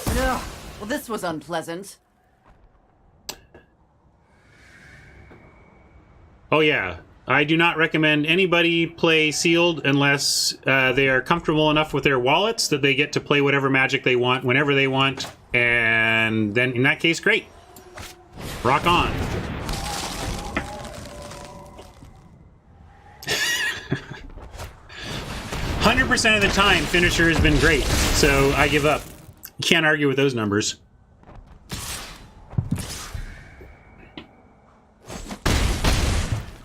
S3: Ugh, well, this was unpleasant.
S1: Oh yeah, I do not recommend anybody play sealed unless they are comfortable enough with their wallets that they get to play whatever magic they want whenever they want, and then in that case, great. Rock on. %100% of the time, Finisher has been great, so I give up. You can't argue with those numbers.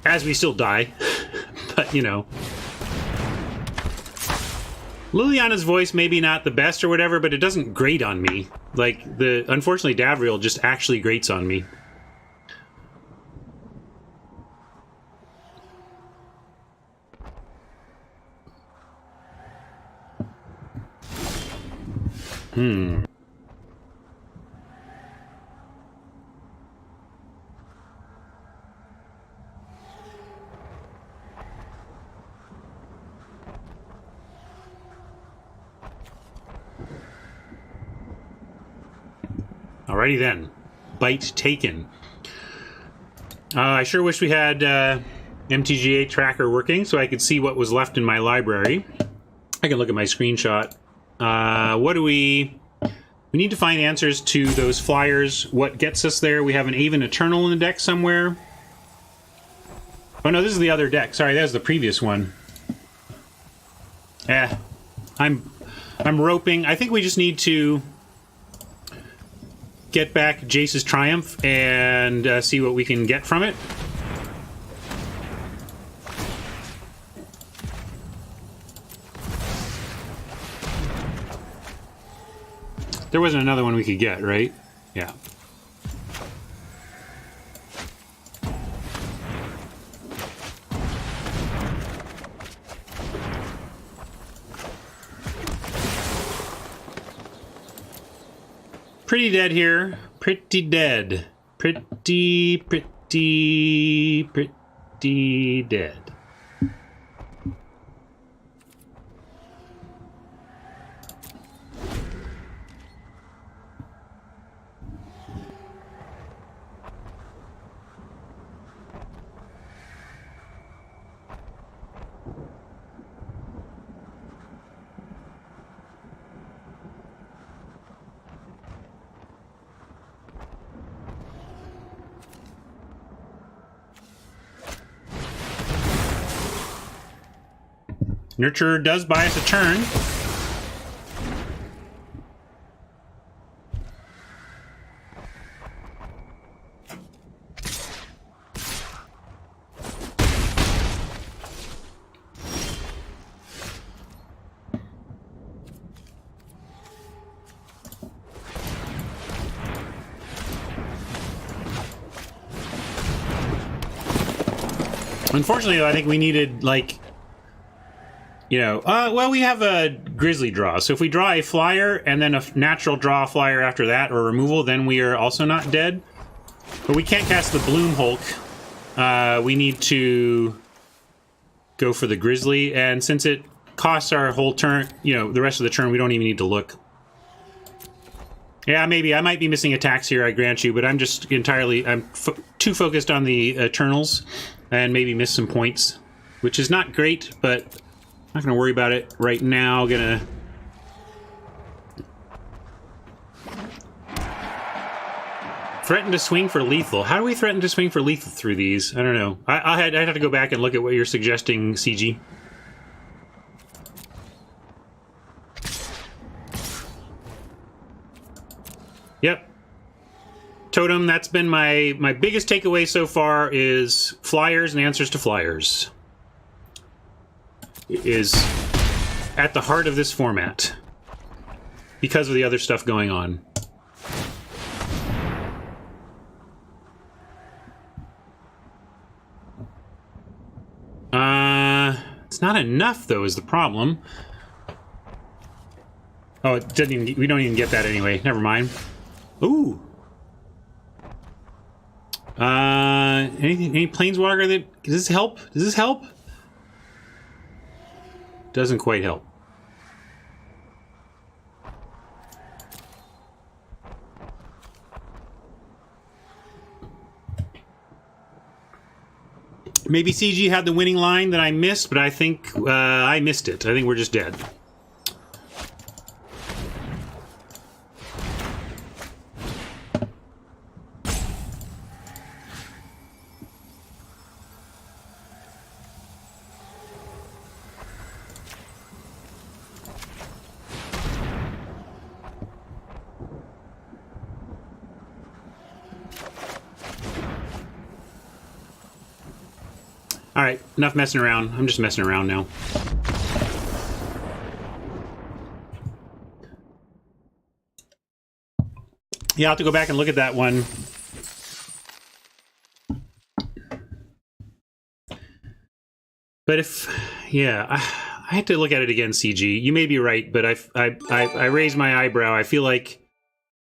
S1: As we still die, but you know. Liliana's voice maybe not the best or whatever, but it doesn't grate on me. Like, unfortunately, Davriel just actually grates on me. Alrighty then. Bite taken. I sure wish we had MTGA tracker working so I could see what was left in my library. I can look at my screenshot. What do we need to find answers to those flyers. What gets us there? We have an Aven Eternal in the deck somewhere. Oh no, this is the other deck. Sorry, that was the previous one. I'm roping. I think we just need to get back Jace's Triumph and see what we can get from it. There wasn't another one we could get, right? Yeah. Pretty dead here. Pretty dead. Pretty dead. Nurture does buy us a turn. Unfortunately, I think we needed, like, you know, well, we have a Grizzly draw. So if we draw a flyer and then a natural draw flyer after that or removal, then we are also not dead. But we can't cast the Bloom Hulk. We need to go for the Grizzly. And since it costs our whole turn, you know, the rest of the turn, we don't even need to look. Yeah, maybe. I might be missing attacks here, I grant you. But I'm just entirely... I'm too focused on the Eternals and maybe miss some points. Which is not great, but... not gonna worry about it right now. Gonna threaten to swing for lethal. How do we threaten to swing for lethal through these? I don't know. I'd have to go back and look at what you're suggesting, CG. Yep. Totem, that's been my biggest takeaway so far is flyers and answers to flyers. Is at the heart of this format because of the other stuff going on. It's not enough though is the problem. Oh, it doesn't even, we don't even get that anyway. Never mind. Ooh. Any planeswalker that does this help? Does this help? Doesn't quite help. Maybe CG had the winning line that I missed, but I think I missed it. I think we're just dead. Alright, enough messing around. I'm just messing around now. Yeah, I'll have to go back and look at that one. But if... yeah, I had to look at it again, CG. You may be right, but I raised my eyebrow. I feel like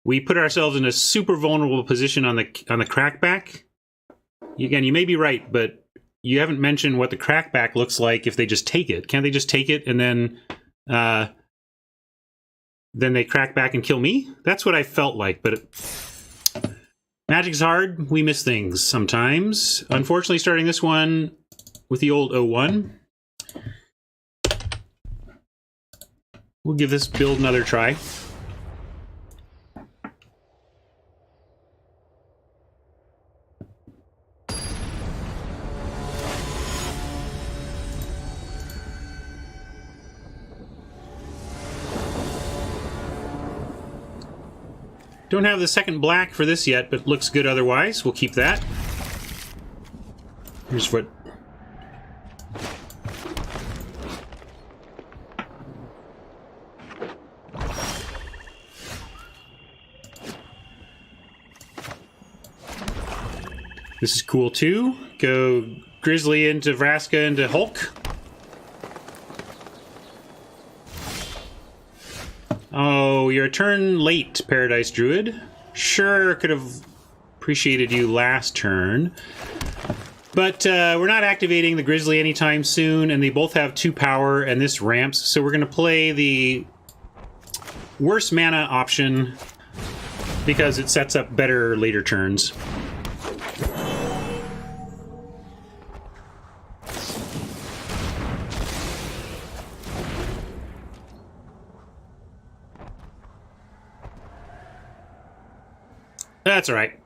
S1: we put ourselves in a super vulnerable position on the crackback. Again, you may be right, but... you haven't mentioned what the crackback looks like if they just take it. Can't they just take it and then they crack back and kill me? That's what I felt like, but Magic's hard. We miss things sometimes. Unfortunately, starting this one with the old O1. We'll give this build another try. Don't have the second black for this yet, but looks good otherwise. We'll keep that. Here's what... This is cool too. Go Grizzly into Vraska into Hulk. Oh, you're a turn late, Paradise Druid. Sure, could have appreciated you last turn. But we're not activating the Grizzly anytime soon, and they both have 2 power, and this ramps, so we're going to play the worse mana option because it sets up better later turns. That's all right.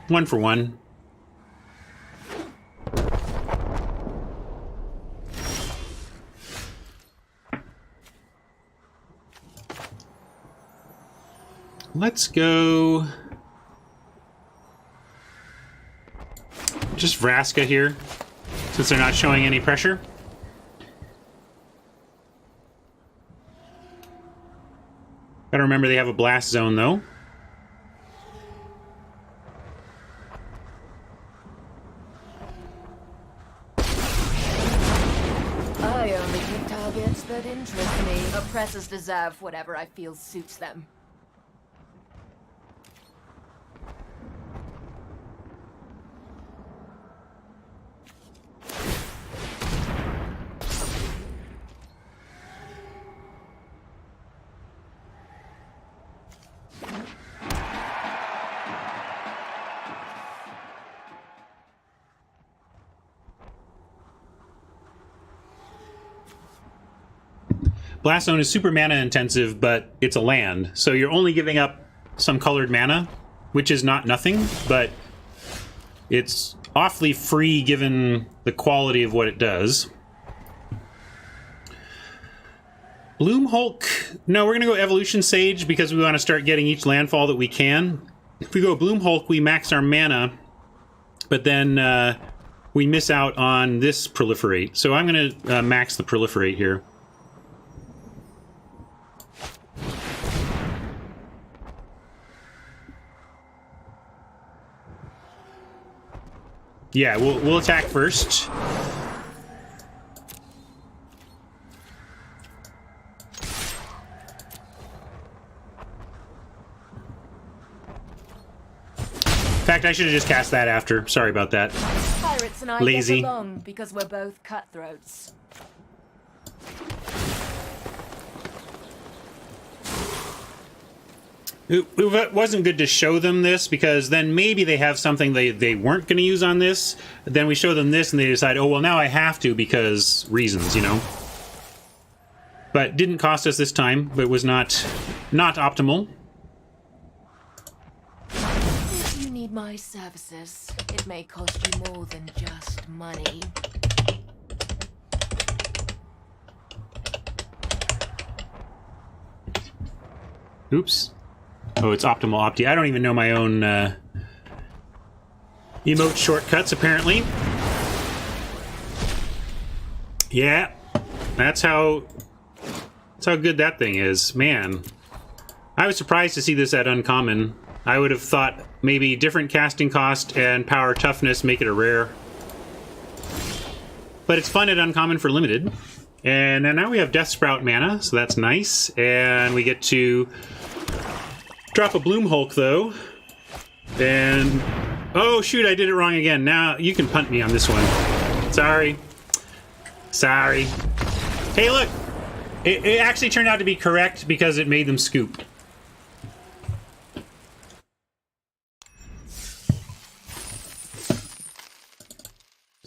S1: 1 for 1. Let's go... just Vraska here, since they're not showing any pressure. Gotta remember they have a blast zone, though.
S4: I only pick targets that interest me. Oppressors deserve whatever I feel suits them.
S1: Blast Zone is super mana intensive, but it's a land, so you're only giving up some colored mana, which is not nothing, but it's awfully free given the quality of what it does. Bloom Hulk. No, we're going to go Evolution Sage because we want to start getting each landfall that we can. If we go Bloom Hulk, we max our mana, but then we miss out on this Proliferate. So I'm going to max the Proliferate here. Yeah, we'll attack first. In fact, I should have just cast that after. Sorry about that.
S4: Pirates and I
S1: Lazy.
S4: get along because we're both cutthroats.
S1: It wasn't good to show them this because then maybe they have something they weren't going to use on this. Then we show them this and they decide, oh, well, now I have to because reasons, you know. But didn't cost us this time, but was not optimal.
S4: If you need my services, it may cost you more than just money.
S1: Oops. Oh, it's optimal opti. I don't even know my own emote shortcuts, apparently. Yeah, that's how good that thing is. Man, I was surprised to see this at uncommon. I would have thought maybe different casting cost and power toughness make it a rare. But it's fun at uncommon for limited. And now we have Death Sprout mana, so that's nice. And we get to drop a Bloom Hulk, though. And... oh, shoot, I did it wrong again. Now, you can punt me on this one. Sorry. Sorry. Hey, look! It actually turned out to be correct because it made them scoop.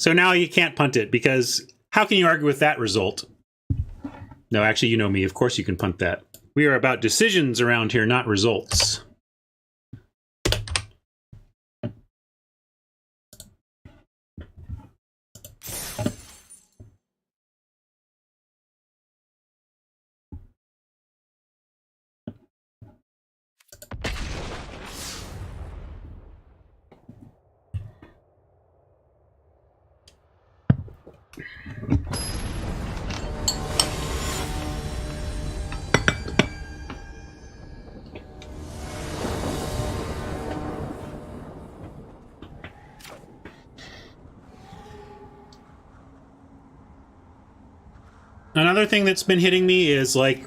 S1: So now you can't punt it, because how can you argue with that result? No, actually, you know me. Of course you can punt that. We are about decisions around here, not results. Another thing that's been hitting me is, like,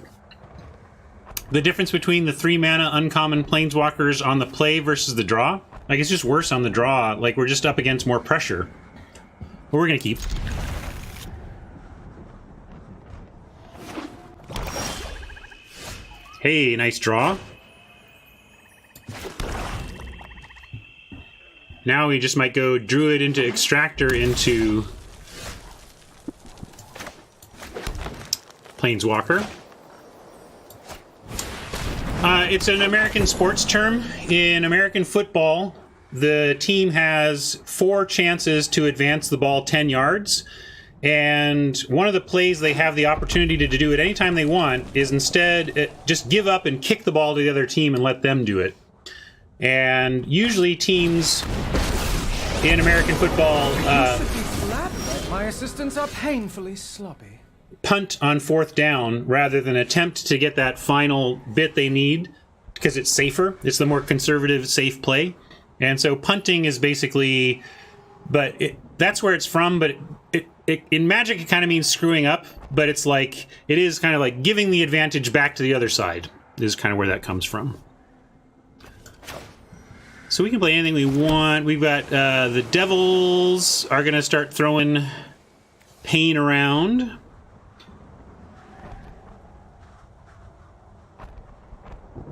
S1: the difference between the 3 mana uncommon planeswalkers on the play versus the draw. Like, it's just worse on the draw. Like, we're just up against more pressure. But we're gonna keep. Hey, nice draw. Now we just might go Druid into Extractor into Planeswalker. It's an American sports term. In American football, the team has 4 chances to advance the ball 10 yards. And one of the plays they have the opportunity to do it anytime they want is instead just give up and kick the ball to the other team and let them do it. And usually teams in American football
S5: my assistants are painfully sloppy.
S1: Punt on 4th down rather than attempt to get that final bit they need, because it's safer. It's the more conservative, safe play. And so punting is basically, that's where it's from, but in Magic it kind of means screwing up, but it's like, it is kind of like giving the advantage back to the other side, is kind of where that comes from. So we can play anything we want. We've got the Devils are going to start throwing pain around.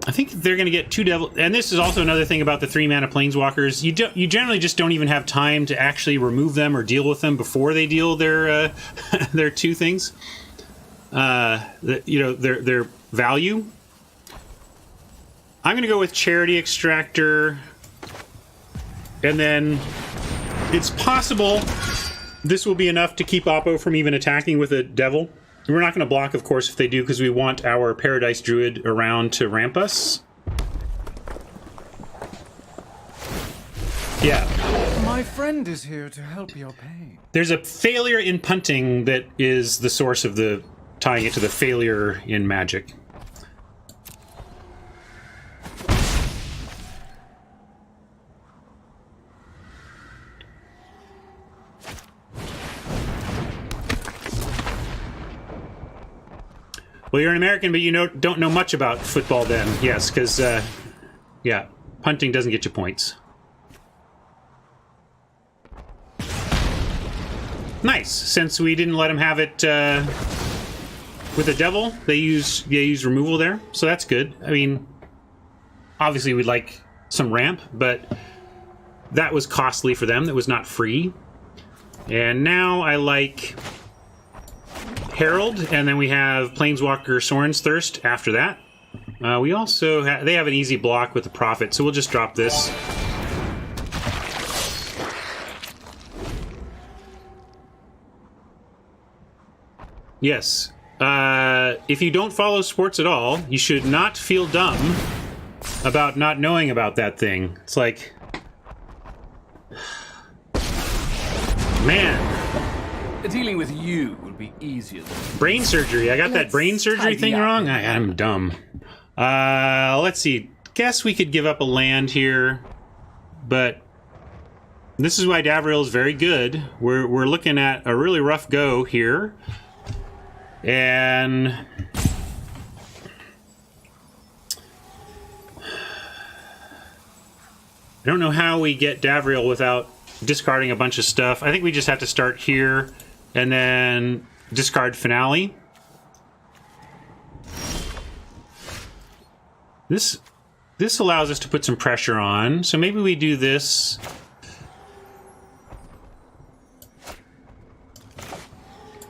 S1: I think they're going to get 2 Devils, and this is also another thing about the 3 mana planeswalkers. You generally just don't even have time to actually remove them or deal with them before they deal their their 2 things. Their value. I'm going to go with Charity Extractor, and then it's possible this will be enough to keep Oppo from even attacking with a Devil. We're not going to block, of course, if they do, because we want our Paradise Druid around to ramp us. Yeah.
S5: My friend is here to help your pain.
S1: There's a failure in punting that is the source of the tying it to the failure in Magic. Well, you're an American, but you don't know much about football then. Yes, because, yeah, punting doesn't get you points. Nice. Since we didn't let him have it with the Devil, they use removal there, so that's good. I mean, obviously we'd like some ramp, but that was costly for them. That was not free. And now I like Herald, and then we have Planeswalker Sorin's Thirst after that. We also they have an easy block with the Prophet, so we'll just drop this. Yes. If you don't follow sports at all, you should not feel dumb about not knowing about that thing. It's like, man.
S2: Dealing with you would be easier than
S1: Brain surgery. I got that brain surgery thing wrong? I'm dumb. Let's see. Guess we could give up a land here, but this is why Davriel is very good. We're looking at a really rough go here. And I don't know how we get Davriel without discarding a bunch of stuff. I think we just have to start here and then discard Finale. This allows us to put some pressure on, so maybe we do this.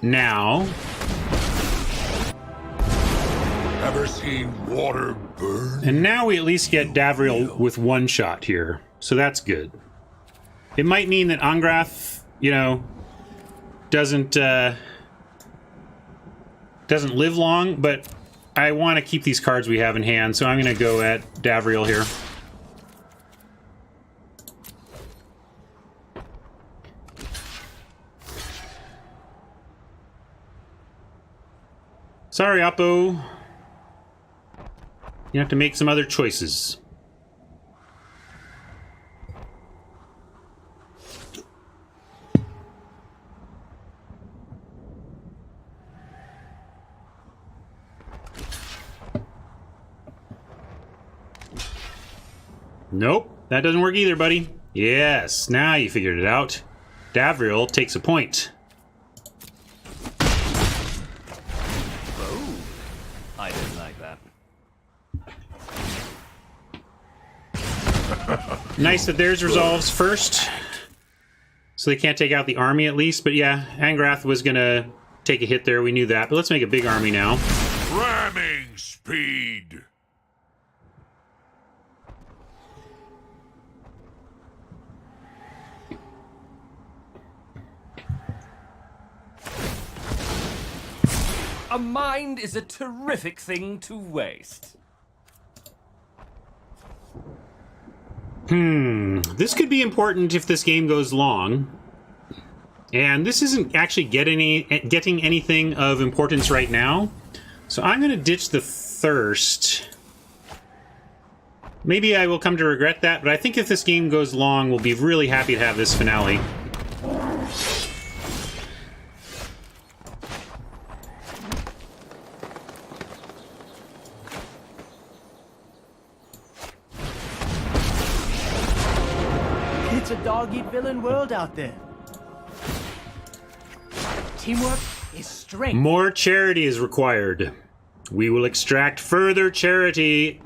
S1: now.
S6: Ever seen water burn?
S1: And now we at least get Davriel with one shot here. So that's good. It might mean that Angrath, you know, doesn't live long, but I want to keep these cards we have in hand, so I'm going to go at Davriel here. Sorry, Oppo. You have to make some other choices. Nope, that doesn't work either, buddy. Yes, now you figured it out. Davriel takes a point.
S2: Oh, I didn't like that.
S1: Nice that theirs resolves first. So they can't take out the army at least. But yeah, Angrath was going to take a hit there. We knew that. But let's make a big army now.
S6: Ramming speed.
S2: A mind is a terrific thing to waste.
S1: This could be important if this game goes long. And this isn't actually getting anything of importance right now. So I'm going to ditch the thirst. Maybe I will come to regret that, but I think if this game goes long, we'll be really happy to have this finale.
S7: It's a dog-eat-villain world out there. Teamwork is strength.
S1: More charity is required. We will extract further charity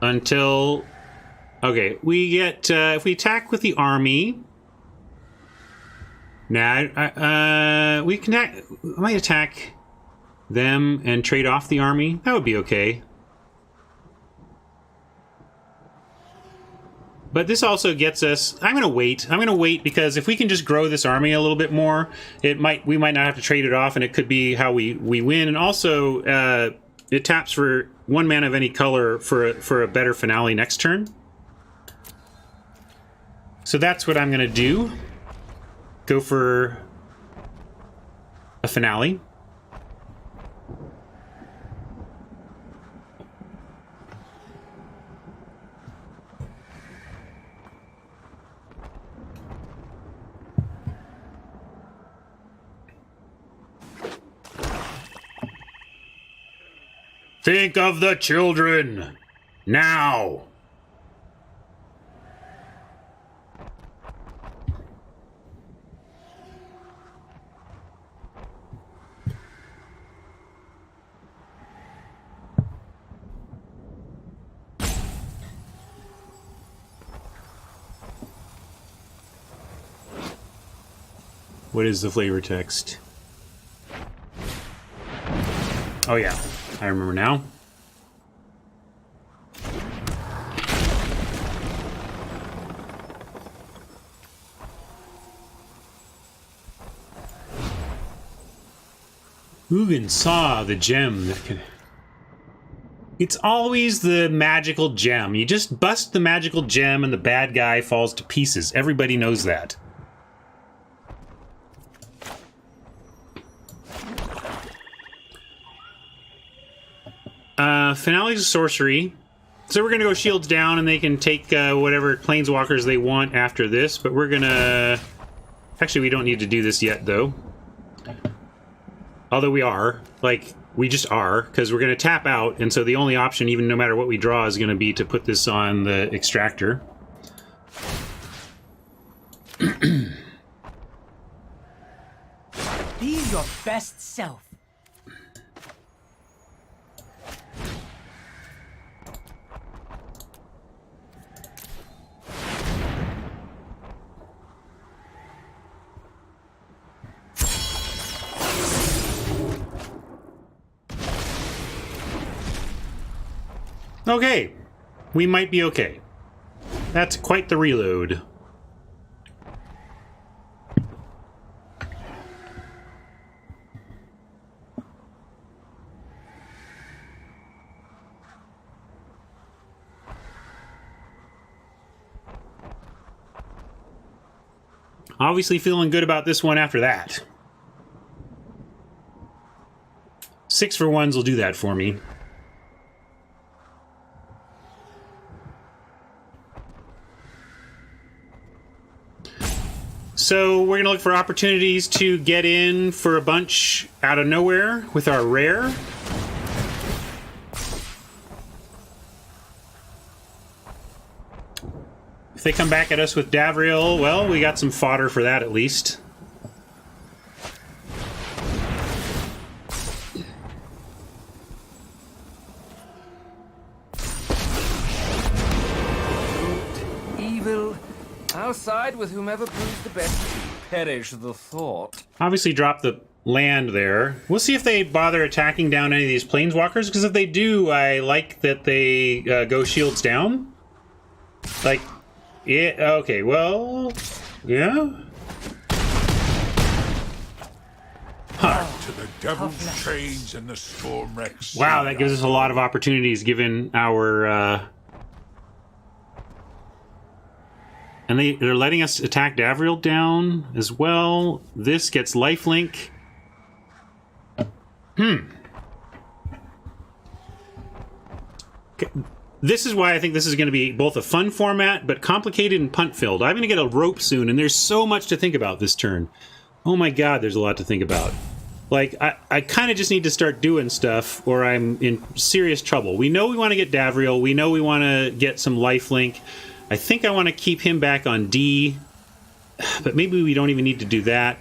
S1: until... Okay, we get... if we attack with the army... Nah, we can... I might attack them and trade off the army. That would be okay. But this also gets us... I'm going to wait. I'm going to wait because if we can just grow this army a little bit more, we might not have to trade it off, and it could be how we win. And also, it taps for 1 mana of any color for a better finale next turn. So that's what I'm going to do. Go for a finale. Think of the children! Now! What is the flavor text? Oh yeah, I remember now. Ugin saw the gem that can... It's always the magical gem. You just bust the magical gem and the bad guy falls to pieces. Everybody knows that. Finale's a sorcery. So we're going to go shields down, and they can take whatever planeswalkers they want after this. But we're going to... Actually, we don't need to do this yet, though. Although we are. Like, we just are. Because we're going to tap out, and so the only option, even no matter what we draw, is going to be to put this on the extractor.
S7: Be your best self.
S1: Okay. We might be okay. That's quite the reload. Obviously feeling good about this one after that. 6 for 1s will do that for me. So we're going to look for opportunities to get in for a bunch out of nowhere with our rare. If they come back at us with Davriel, well, we got some fodder for that at least.
S2: Evil. I'll side with whomever proves the best. Perish the thought.
S1: Obviously drop the land there. We'll see if they bother attacking down any of these planeswalkers, because if they do, I like that they go shields down. Like, yeah, okay, well, yeah. Huh.
S6: To the devil's chains and the storm wrecks.
S1: Wow, that gives us a lot of opportunities given our... And they're letting us attack Davriel down as well. This gets lifelink. Okay. This is why I think this is going to be both a fun format, but complicated and punt-filled. I'm going to get a rope soon, and there's so much to think about this turn. Oh my god, there's a lot to think about. Like, I kind of just need to start doing stuff, or I'm in serious trouble. We know we want to get Davriel. We know we want to get some lifelink. I think I want to keep him back on D, but maybe we don't even need to do that.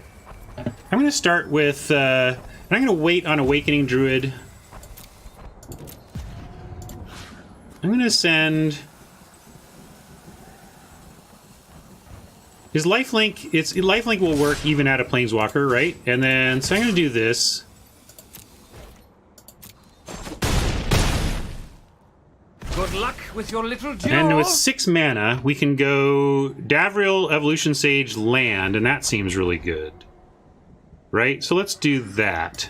S1: I'm going to start with... I'm going to wait on Awakening Druid. I'm going to send... His lifelink... Lifelink will work even at a Planeswalker, right? And then... So I'm going to do this.
S2: Good luck with your little duel.
S1: And with 6 mana, we can go Davriel, Evolution Sage, land, and that seems really good. Right? So let's do that.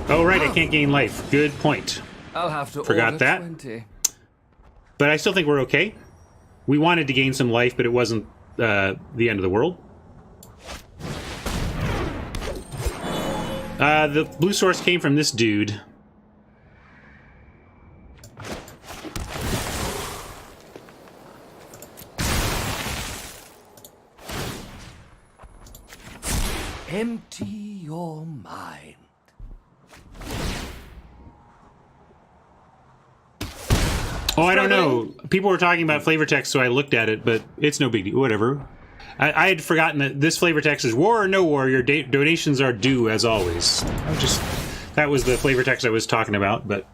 S1: Oh, right, I can't gain life. Good point.
S2: I'll have to
S1: Forgot
S2: order
S1: that.
S2: 20.
S1: But I still think we're okay. We wanted to gain some life, but it wasn't the end of the world. The blue source came from this dude.
S2: Empty your mind.
S1: Oh, I don't know. People were talking about flavor text, so I looked at it, but it's no big deal. Whatever. I had forgotten that this flavor text is war or no war. Your donations are due, as always. That was the flavor text I was talking about, but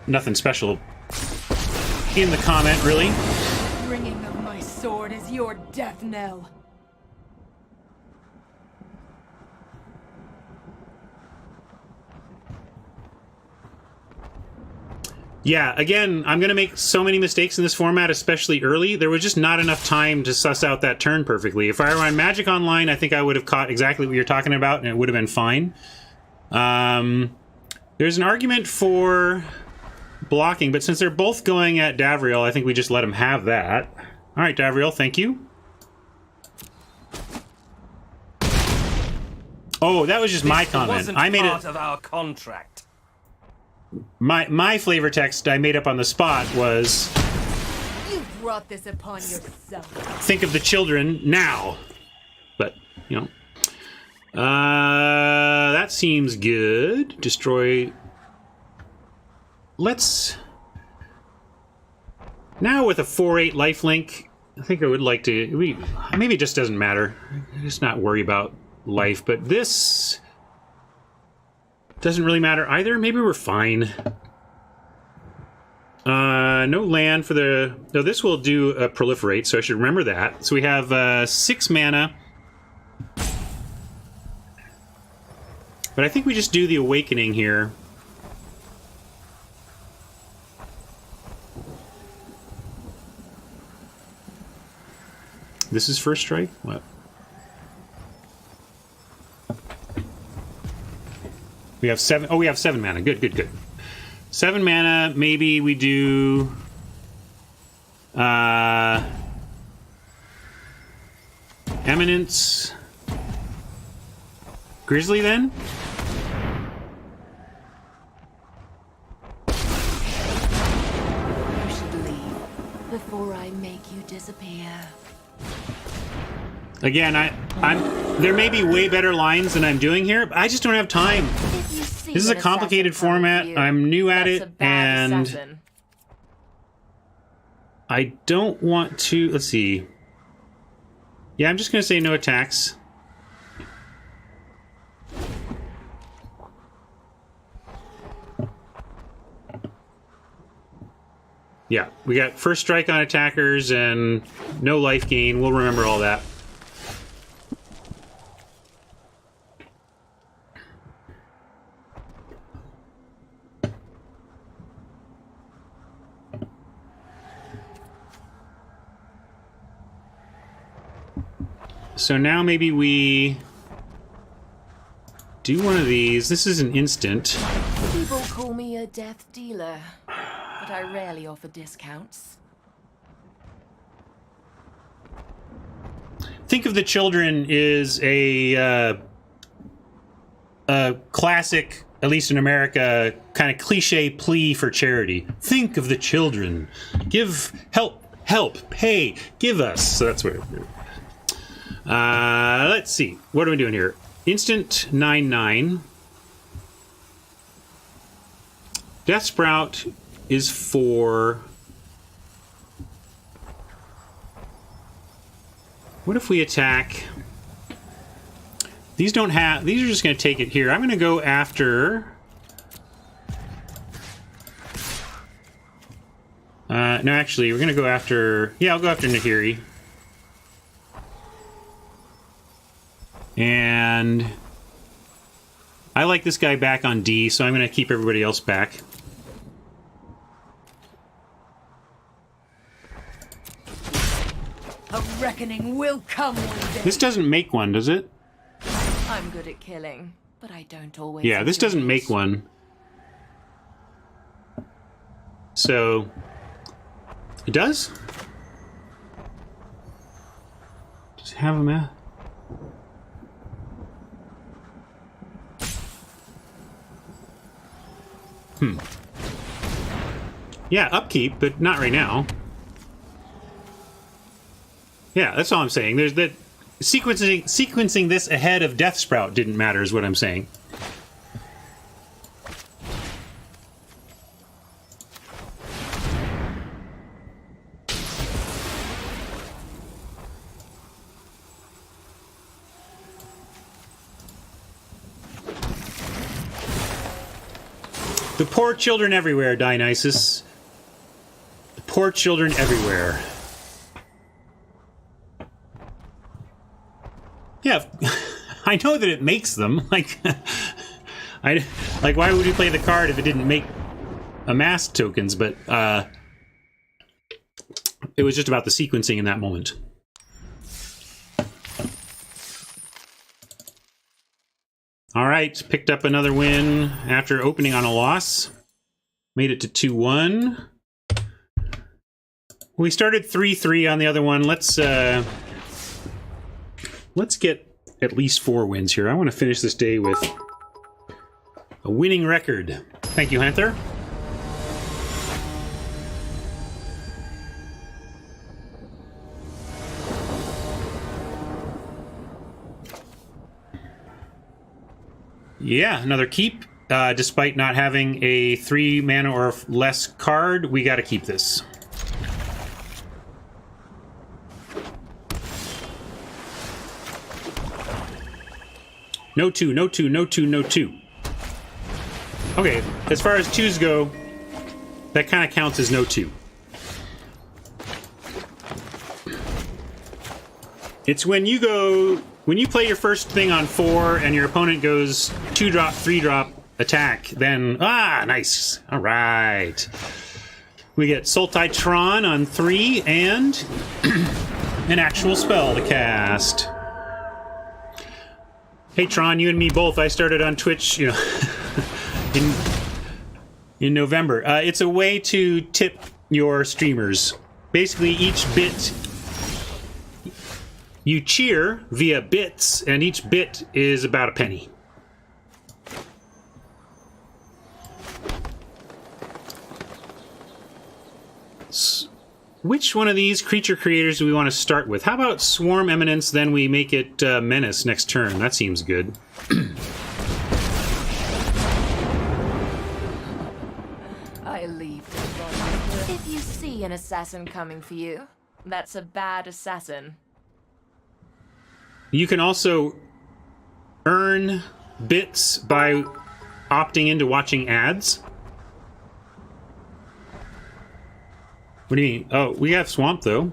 S1: nothing special in the comment, really.
S4: Ringing of my sword is your death knell.
S1: Yeah, again, I'm going to make so many mistakes in this format, especially early. There was just not enough time to suss out that turn perfectly. If I were on Magic Online, I think I would have caught exactly what you're talking about, and it would have been fine. There's an argument for blocking, but since they're both going at Davriel, I think we just let them have that. All right, Davriel, thank you. Oh, that was just my comment. I made
S2: part
S1: it.
S2: of our contract.
S1: My flavor text I made up on the spot was,
S4: You brought this upon yourself.
S1: think of the children now. But, you know. That seems good. Destroy. Let's... Now with a 4/8 lifelink, I think I would like to... Maybe it just doesn't matter. Just not worry about life. But this... doesn't really matter either. Maybe we're fine. No land for the... No, this will do a proliferate, so I should remember that. So we have 6 mana. But I think we just do the Awakening here. This is first strike? What? We have 7. Oh, we have 7 mana. Good, good, good. 7 mana. Maybe we do... Eminence. Grizzly, then?
S4: You should leave before I make you disappear.
S1: Again, there may be way better lines than I'm doing here, but I just don't have time.
S4: If you see
S1: This is a
S4: an
S1: complicated
S4: assassin coming
S1: format.
S4: for you,
S1: I'm new at
S4: that's
S1: it,
S4: a bad
S1: and
S4: assassin.
S1: I don't want to... Let's see. Yeah, I'm just going to say no attacks. Yeah, we got first strike on attackers and no life gain. We'll remember all that. So now maybe we do one of these. This is an instant.
S4: People call me a death dealer, but I rarely offer discounts.
S1: Think of the Children is a classic, at least in America, kind of cliche plea for charity. Think of the children. Give, help, pay, give us. So that's what it is. Let's see. What are we doing here? Instant 9/9. Death Sprout is for... What if we attack... These don't have... These are just going to take it here. I'm going to go after... no, actually, we're going to go after... Yeah, I'll go after Nahiri. And... I like this guy back on D, so I'm going to keep everybody else back.
S3: A reckoning will come one day.
S1: This doesn't make one, does it?
S4: I'm good at killing, but I don't always.
S1: Yeah, this
S4: enjoy
S1: doesn't
S4: it.
S1: make one. So... It does? Just have him out. Yeah, upkeep, but not right now. Yeah, that's all I'm saying. There's that sequencing this ahead of Death Sprout didn't matter, is what I'm saying. The poor children everywhere, Dionysus. The poor children everywhere. Yeah, I know that it makes them. Like, why would you play the card if it didn't make amass tokens? But it was just about the sequencing in that moment. All right, picked up another win after opening on a loss. Made it to 2-1. We started 3-3 on the other one. Let's get at least 4 wins here. I want to finish this day with a winning record. Thank you, Hunter. Yeah, another keep. Despite not having a 3 mana or less card, we got to keep this. No 2, no 2, no 2, no 2. Okay, as far as 2s go, that kind of counts as no 2. It's when you go when you play your first thing on 4 and your opponent goes 2-drop, 3-drop attack, then nice. All right. We get Sultai-Tron on 3 and an actual spell to cast. Hey Tron, you and me both. I started on Twitch, in November. It's a way to tip your streamers. Basically, each bit you cheer via bits, and each bit is about a penny. Which one of these creature creators do we want to start with? How about Swarm Eminence, then we make it Menace next turn? That seems good.
S4: I leave. If you see an assassin coming for you, that's a bad assassin.
S1: You can also earn bits by opting into watching ads. What do you mean? Oh, we have Swamp, though.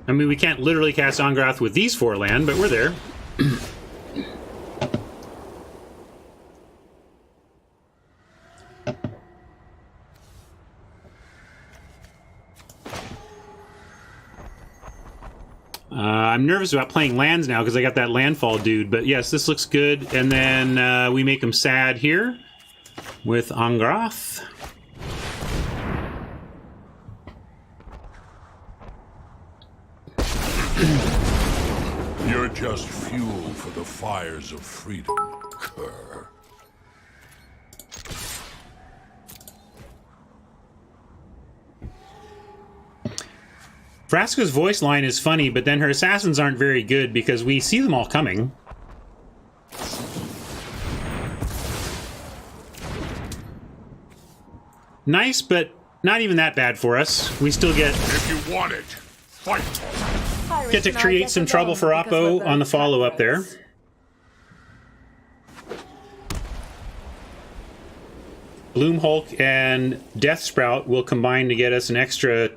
S1: I mean, we can't literally cast Ongrath with these 4 land, but we're there. I'm nervous about playing lands now because I got that landfall dude, but yes, this looks good. And then we make him sad here with Ongrath.
S6: You're just fuel for the fires of freedom, cur.
S1: Vraska's voice line is funny, but then her assassins aren't very good because we see them all coming. Nice, but not even that bad for us. We still get...
S6: If you want it, fight.
S1: Get to create some trouble for Oppo on the follow-up there. Bloom Hulk and Death Sprout will combine to get us an extra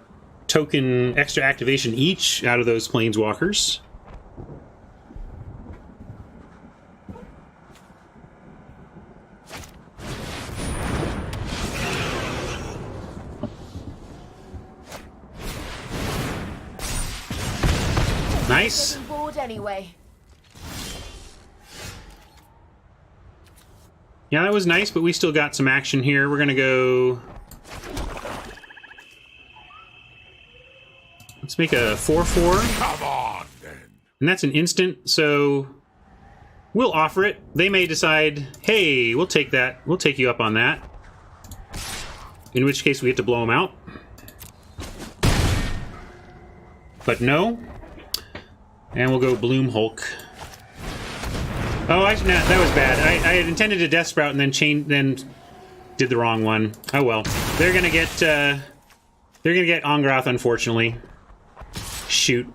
S1: token, extra activation each out of those Planeswalkers. Nice.
S4: Getting bored anyway.
S1: Yeah, that was nice, but we still got some action here. We're gonna go... Let's make a 4/4.
S6: Come on, then.
S1: And that's an instant, so we'll offer it. They may decide, hey, we'll take that. We'll take you up on that. In which case we get to blow them out. But no. And we'll go Bloom Hulk. Oh, actually, no, that was bad. I had intended to Death Sprout and then did the wrong one. Oh well. They're gonna get Ongrath, unfortunately. Shoot.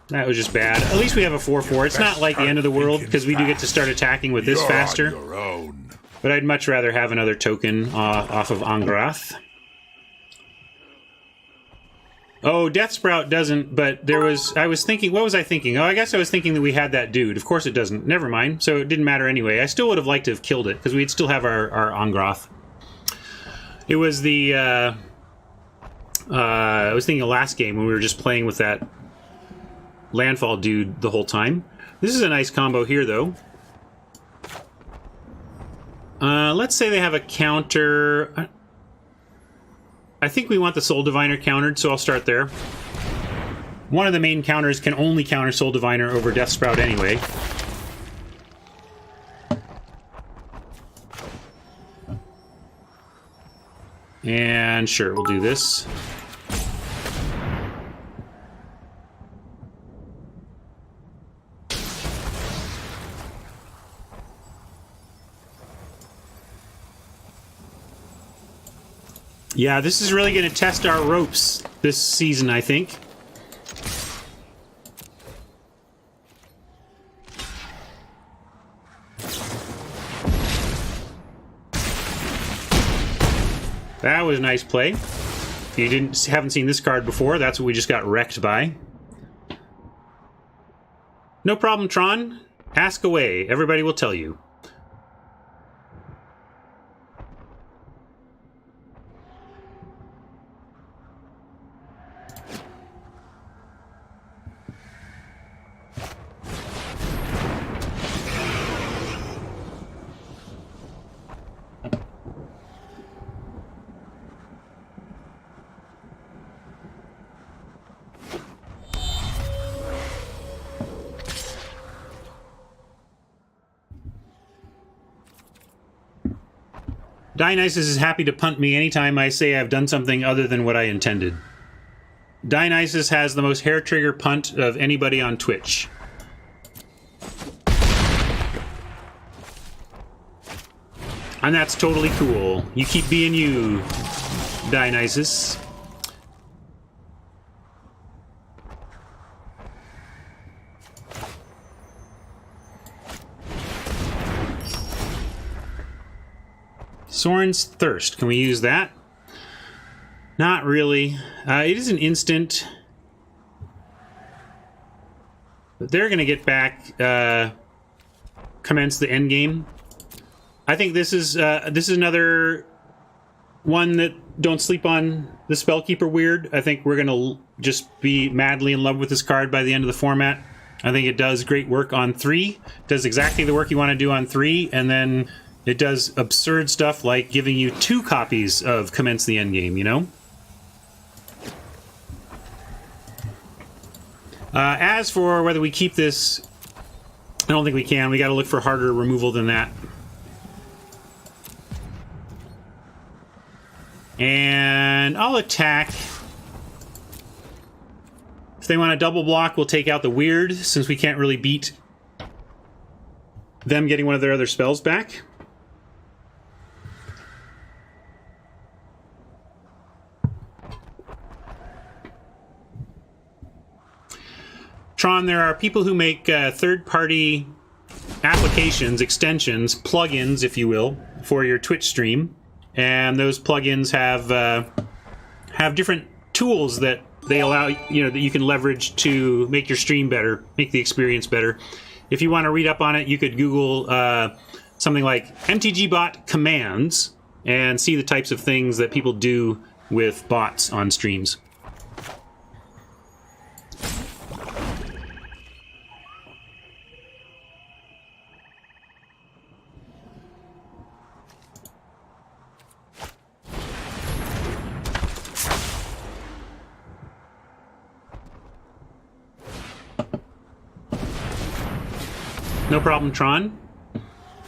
S1: That was just bad. At least we have a 4/4. It's not like the end of the world, because we do get to start attacking with this faster.
S6: Your own.
S1: But I'd much rather have another token off of Ongrath. Oh, Death Sprout doesn't, but there was... I was thinking... What was I thinking? Oh, I guess I was thinking that we had that dude. Of course it doesn't. Never mind. So it didn't matter anyway. I still would have liked to have killed it, because we'd still have our Ongrath. It was the... I was thinking of last game when we were just playing with that landfall dude the whole time. This is a nice combo here, though. Let's say they have a counter... I think we want the Soul Diviner countered, so I'll start there. One of the main counters can only counter Soul Diviner over Death Sprout anyway. And sure, we'll do this. Yeah, this is really going to test our ropes this season, I think. That was a nice play. If you haven't seen this card before, that's what we just got wrecked by. No problem, Tron. Ask away. Everybody will tell you. Dionysus is happy to punt me anytime I say I've done something other than what I intended. Dionysus has the most hair trigger punt of anybody on Twitch. And that's totally cool. You keep being you, Dionysus. Soren's Thirst. Can we use that? Not really. It is an instant. But they're going to get back, commence the end game. I think this is another one that don't sleep on the Spellkeeper weird. I think we're going to just be madly in love with this card by the end of the format. I think it does great work on 3. Does exactly the work you want to do on 3, and then it does absurd stuff like giving you 2 copies of Commence the Endgame, you know? As for whether we keep this, I don't think we can. We got to look for harder removal than that. And I'll attack. If they want to double block, we'll take out the weird, since we can't really beat them getting one of their other spells back. Tron, there are people who make third-party applications, extensions, plugins, if you will, for your Twitch stream, and those plugins have different tools that they allow, you know, that you can leverage to make your stream better, make the experience better. If you want to read up on it, you could Google something like MTG bot commands and see the types of things that people do with bots on streams. No problem, Tron.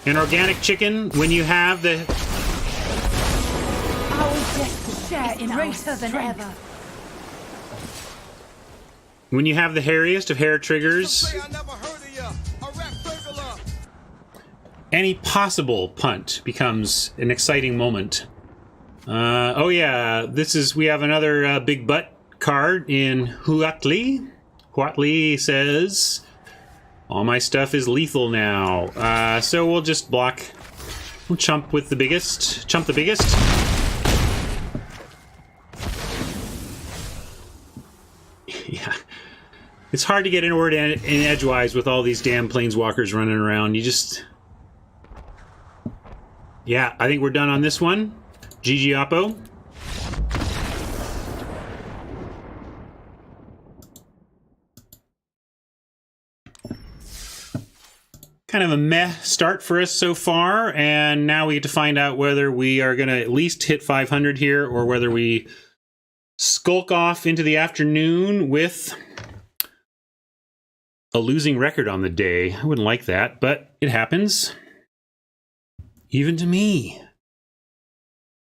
S1: An organic chicken, when you have the...
S3: Our death share in greater than ever.
S1: When you have the hairiest of hair triggers, any possible punt becomes an exciting moment. Oh yeah, we have another big butt card in Huatli. Huatli says... all my stuff is lethal now. So we'll just block. We'll chump with the biggest. Chump the biggest. Yeah. It's hard to get inward and edgewise with all these damn planeswalkers running around. You just... yeah, I think we're done on this one. GG Oppo. Kind of a meh start for us so far, and now we get to find out whether we are going to at least hit 500 here, or whether we skulk off into the afternoon with a losing record on the day. I wouldn't like that, but it happens. Even to me.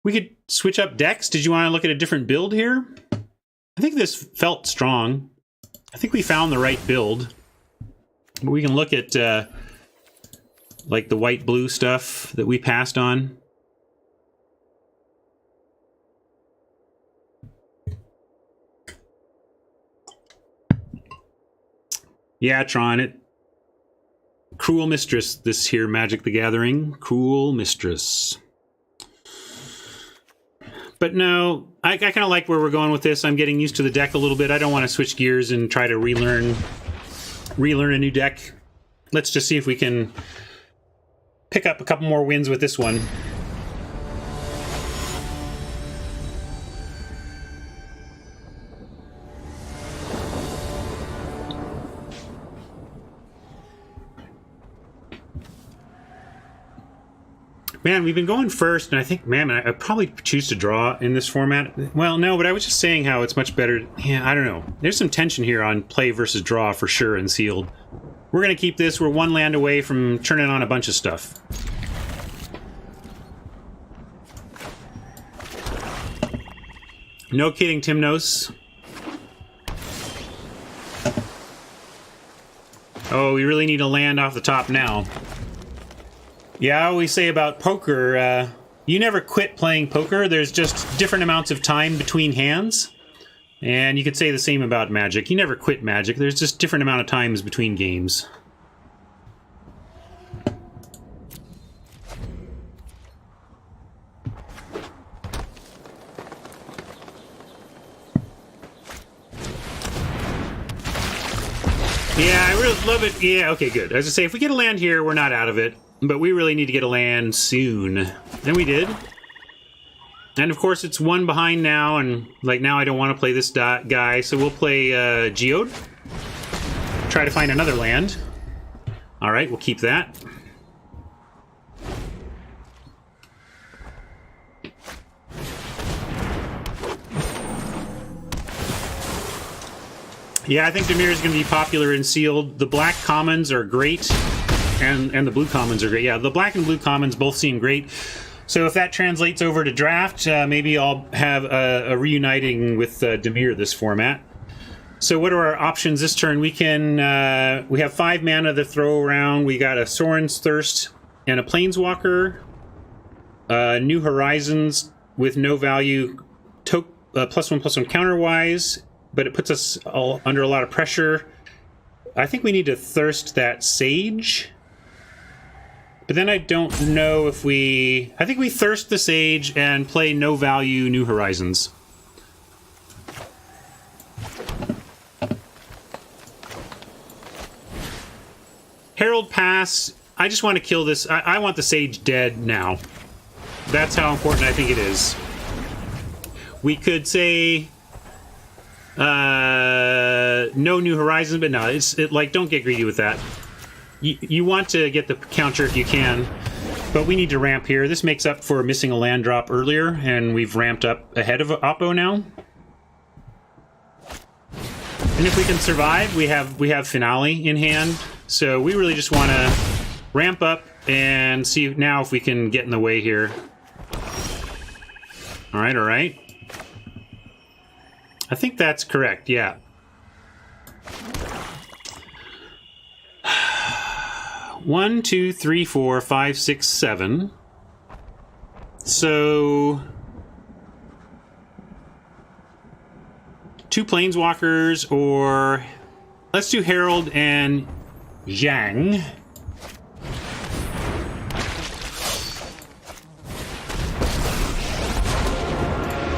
S1: We could switch up decks. Did you want to look at a different build here? I think this felt strong. I think we found the right build. But we can look at... like the white-blue stuff that we passed on. Yeah, Tron, Cruel Mistress, this here Magic the Gathering. Cruel Mistress. But no, I kind of like where we're going with this. I'm getting used to the deck a little bit. I don't want to switch gears and try to relearn a new deck. Let's just see if we can pick up a couple more wins with this one. Man, we've been going first, and I think, man, I probably choose to draw in this format. Well, no, but I was just saying how it's much better. Yeah, I don't know. There's some tension here on play versus draw for sure in Sealed. We're going to keep this. We're one land away from turning on a bunch of stuff. No kidding, Timnos. Oh, we really need to land off the top now. Yeah, I always say about poker, you never quit playing poker. There's just different amounts of time between hands. And you could say the same about Magic. You never quit Magic. There's just different amount of times between games. Yeah, I really love it. Yeah, okay, good. As I say, if we get a land here, we're not out of it. But we really need to get a land soon. And we did. And of course, it's one behind now, and like now I don't want to play this guy, so we'll play Geode. Try to find another land. Alright, we'll keep that. Yeah, I think Dimir is going to be popular in Sealed. The black commons are great. And the blue commons are great. Yeah, the black and blue commons both seem great. So if that translates over to draft, maybe I'll have a reuniting with Dimir this format. So what are our options this turn? We can we have 5 mana to throw around. We got a Sorin's Thirst and a Planeswalker. New Horizons with no value, +1/+1 counterwise, but it puts us all under a lot of pressure. I think we need to thirst that Sage. But then I don't know if we... I think we thirst the Sage and play no value New Horizons. Herald Pass. I just want to kill this. I want the Sage dead now. That's how important I think it is. We could say... no New Horizons, but no, like, don't get greedy with that. You want to get the counter if you can, but we need to ramp here. This makes up for missing a land drop earlier, and we've ramped up ahead of Oppo now. And if we can survive, we have Finale in hand, so we really just want to ramp up and see now if we can get in the way here. All right, all right. I think that's correct, yeah. One, two, three, 4, 5, 6, 7. So 2 Planeswalkers, or let's do Herald and Zhang.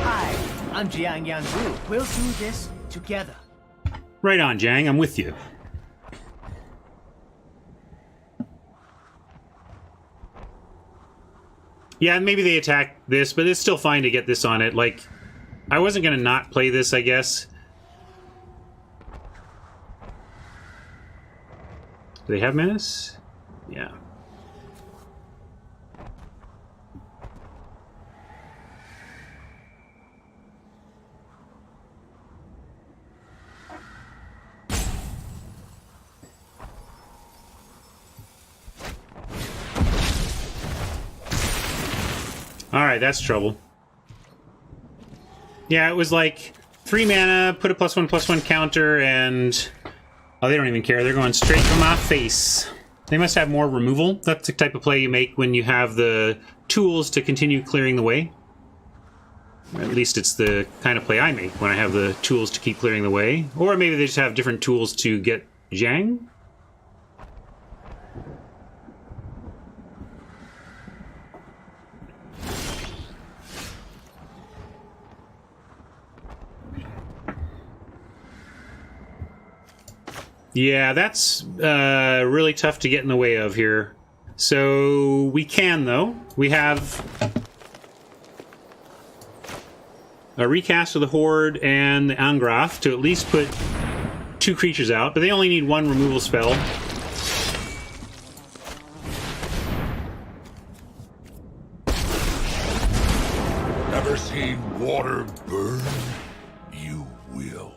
S7: Hi, I'm Jiang Yanzu. We'll do this together.
S1: Right on, Zhang. I'm with you. Yeah, maybe they attack this, but it's still fine to get this on it. Like, I wasn't going to not play this, I guess. Do they have Menace? Yeah. Alright, that's trouble. Yeah, it was like 3 mana, put a +1/+1 counter, and... Oh, they don't even care. They're going straight for my face. They must have more removal. That's the type of play you make when you have the tools to continue clearing the way. Or at least it's the kind of play I make when I have the tools to keep clearing the way. Or maybe they just have different tools to get Zhang. Yeah, that's really tough to get in the way of here. So we can, though. We have a recast of the Horde and the Angrath to at least put 2 creatures out, but they only need 1 removal spell.
S6: Ever seen water burn? You will.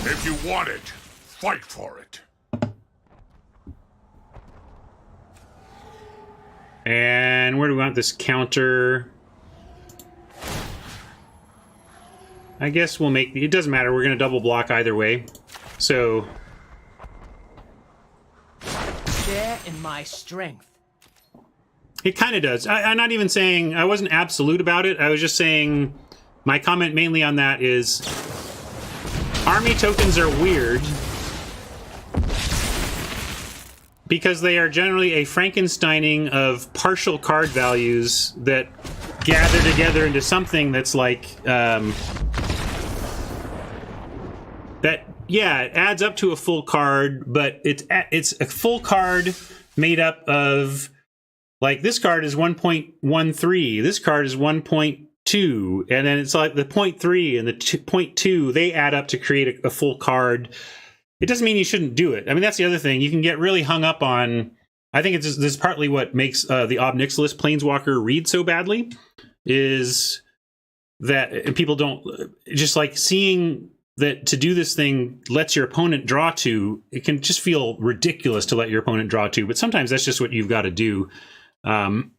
S6: If you want it, fight for it.
S1: And where do we want this counter? I guess we'll make... It doesn't matter. We're going to double block either way. So...
S7: Share in my strength.
S1: It kind of does. I'm not even saying... I wasn't absolute about it. I was just saying... My comment mainly on that is... Army tokens are weird. Because they are generally a Frankensteining of partial card values that gather together into something that's like... that, yeah, it adds up to a full card, but it's a full card made up of... Like, this card is 1.13, this card is 1.2, and then it's like the 0.3 and the 0.2, they add up to create a full card. It doesn't mean you shouldn't do it. I mean, that's the other thing. You can get really hung up on... I think this is partly what makes the Ob Nixilis Planeswalker read so badly, is that people don't... Just like seeing that to do this thing lets your opponent draw 2, it can just feel ridiculous to let your opponent draw 2, but sometimes that's just what you've got to do. And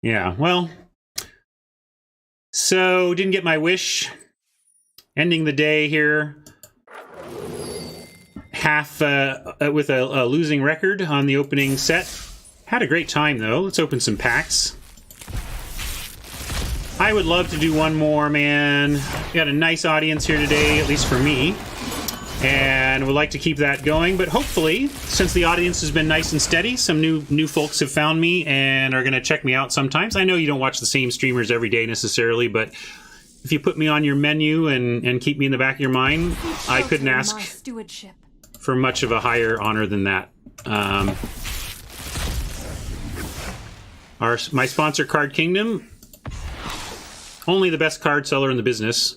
S1: yeah, well, so didn't get my wish. Ending the day here, half with a losing record on the opening set. Had a great time though. Let's open some packs. I would love to do one more, man. We got a nice audience here today, at least for me. And would like to keep that going, but hopefully, since the audience has been nice and steady, some new folks have found me and are going to check me out sometimes. I know you don't watch the same streamers every day necessarily, but if you put me on your menu and keep me in the back of your mind, I couldn't ask for much of a higher honor than that. My sponsor, Card Kingdom, only the best card seller in the business.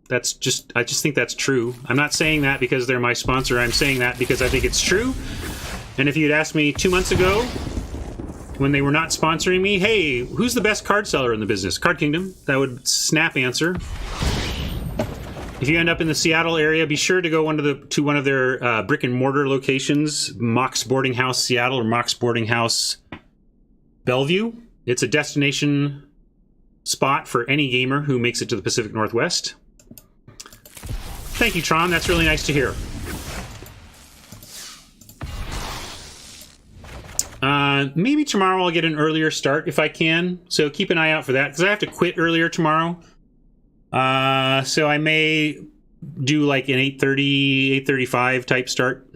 S1: I just think that's true. I'm not saying that because they're my sponsor. I'm saying that because I think it's true. And if you'd asked me 2 months ago, when they were not sponsoring me, hey, who's the best card seller in the business? Card Kingdom. That would snap answer. If you end up in the Seattle area, be sure to go to one of their brick and mortar locations, Mox Boarding House Seattle or Mox Boarding House Bellevue. It's a destination spot for any gamer who makes it to the Pacific Northwest. Thank you, Tron. That's really nice to hear. Maybe tomorrow I'll get an earlier start if I can. So keep an eye out for that, because I have to quit earlier tomorrow. So I may do like an 8:30, 8:35 type start.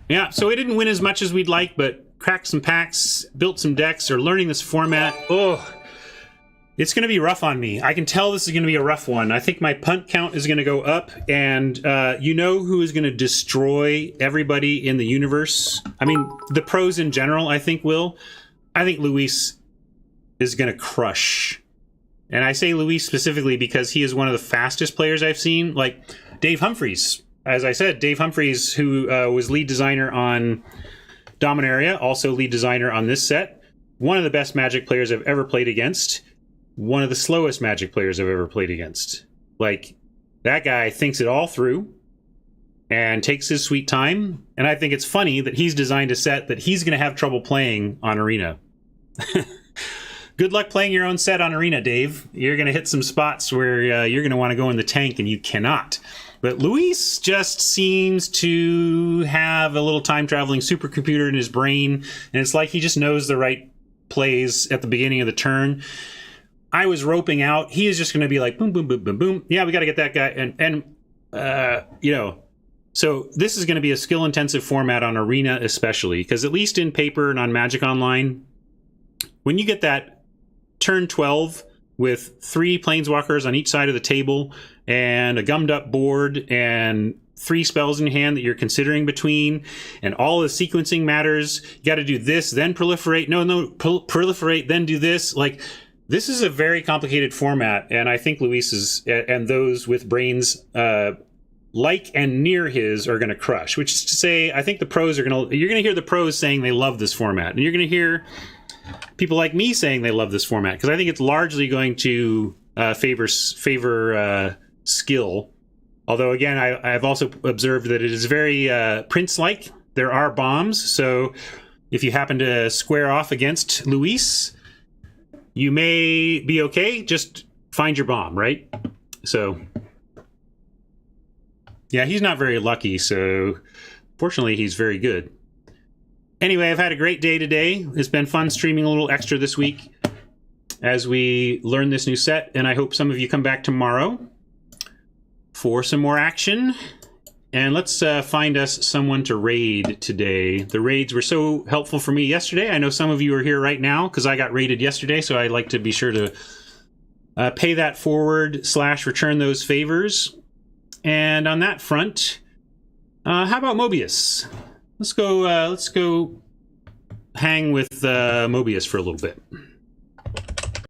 S1: Yeah, so we didn't win as much as we'd like, but cracked some packs, built some decks, or learning this format. Oh, it's going to be rough on me. I can tell this is going to be a rough one. I think my punt count is going to go up, and you know who is going to destroy everybody in the universe? I mean, the pros in general, I think, will. I think Luis is going to crush. And I say Luis specifically because he is one of the fastest players I've seen. Like, Dave Humphreys. As I said, Dave Humphreys, who was lead designer on Dominaria, also lead designer on this set. One of the best Magic players I've ever played against. One of the slowest Magic players I've ever played against. Like, that guy thinks it all through and takes his sweet time. And I think it's funny that he's designed a set that he's going to have trouble playing on Arena. Good luck playing your own set on Arena, Dave. You're going to hit some spots where you're going to want to go in the tank and you cannot. But Luis just seems to have a little time-traveling supercomputer in his brain, and it's like he just knows the right plays at the beginning of the turn. I was roping out. He is just going to be like, boom, boom, boom, boom, boom. Yeah, we got to get that guy. And you know, So this is going to be a skill-intensive format on Arena especially, because at least in paper and on Magic Online, when you get that turn 12 with 3 Planeswalkers on each side of the table and a gummed-up board and 3 spells in your hand that you're considering between, and all the sequencing matters, you got to do this, then proliferate, proliferate, then do this. Like, this is a very complicated format, and I think Luis is, and those with brains like and near his are going to crush, which is to say, I think the pros are going to, you're going to hear the pros saying they love this format, and you're going to hear people like me saying they love this format, because I think it's largely going to favor skill. Although, again, I've also observed that it is very Prince-like. There are bombs, so if you happen to square off against Luis, you may be okay. Just find your bomb, right? So, yeah, he's not very lucky, so fortunately he's very good. Anyway, I've had a great day today. It's been fun streaming a little extra this week as we learn this new set, and I hope some of you come back tomorrow for some more action. And let's find us someone to raid today. The raids were so helpful for me yesterday. I know some of you are here right now because I got raided yesterday, so I like to be sure to pay that forward / return those favors. And on that front, how about Mobius? Let's go hang with Mobius for a little bit.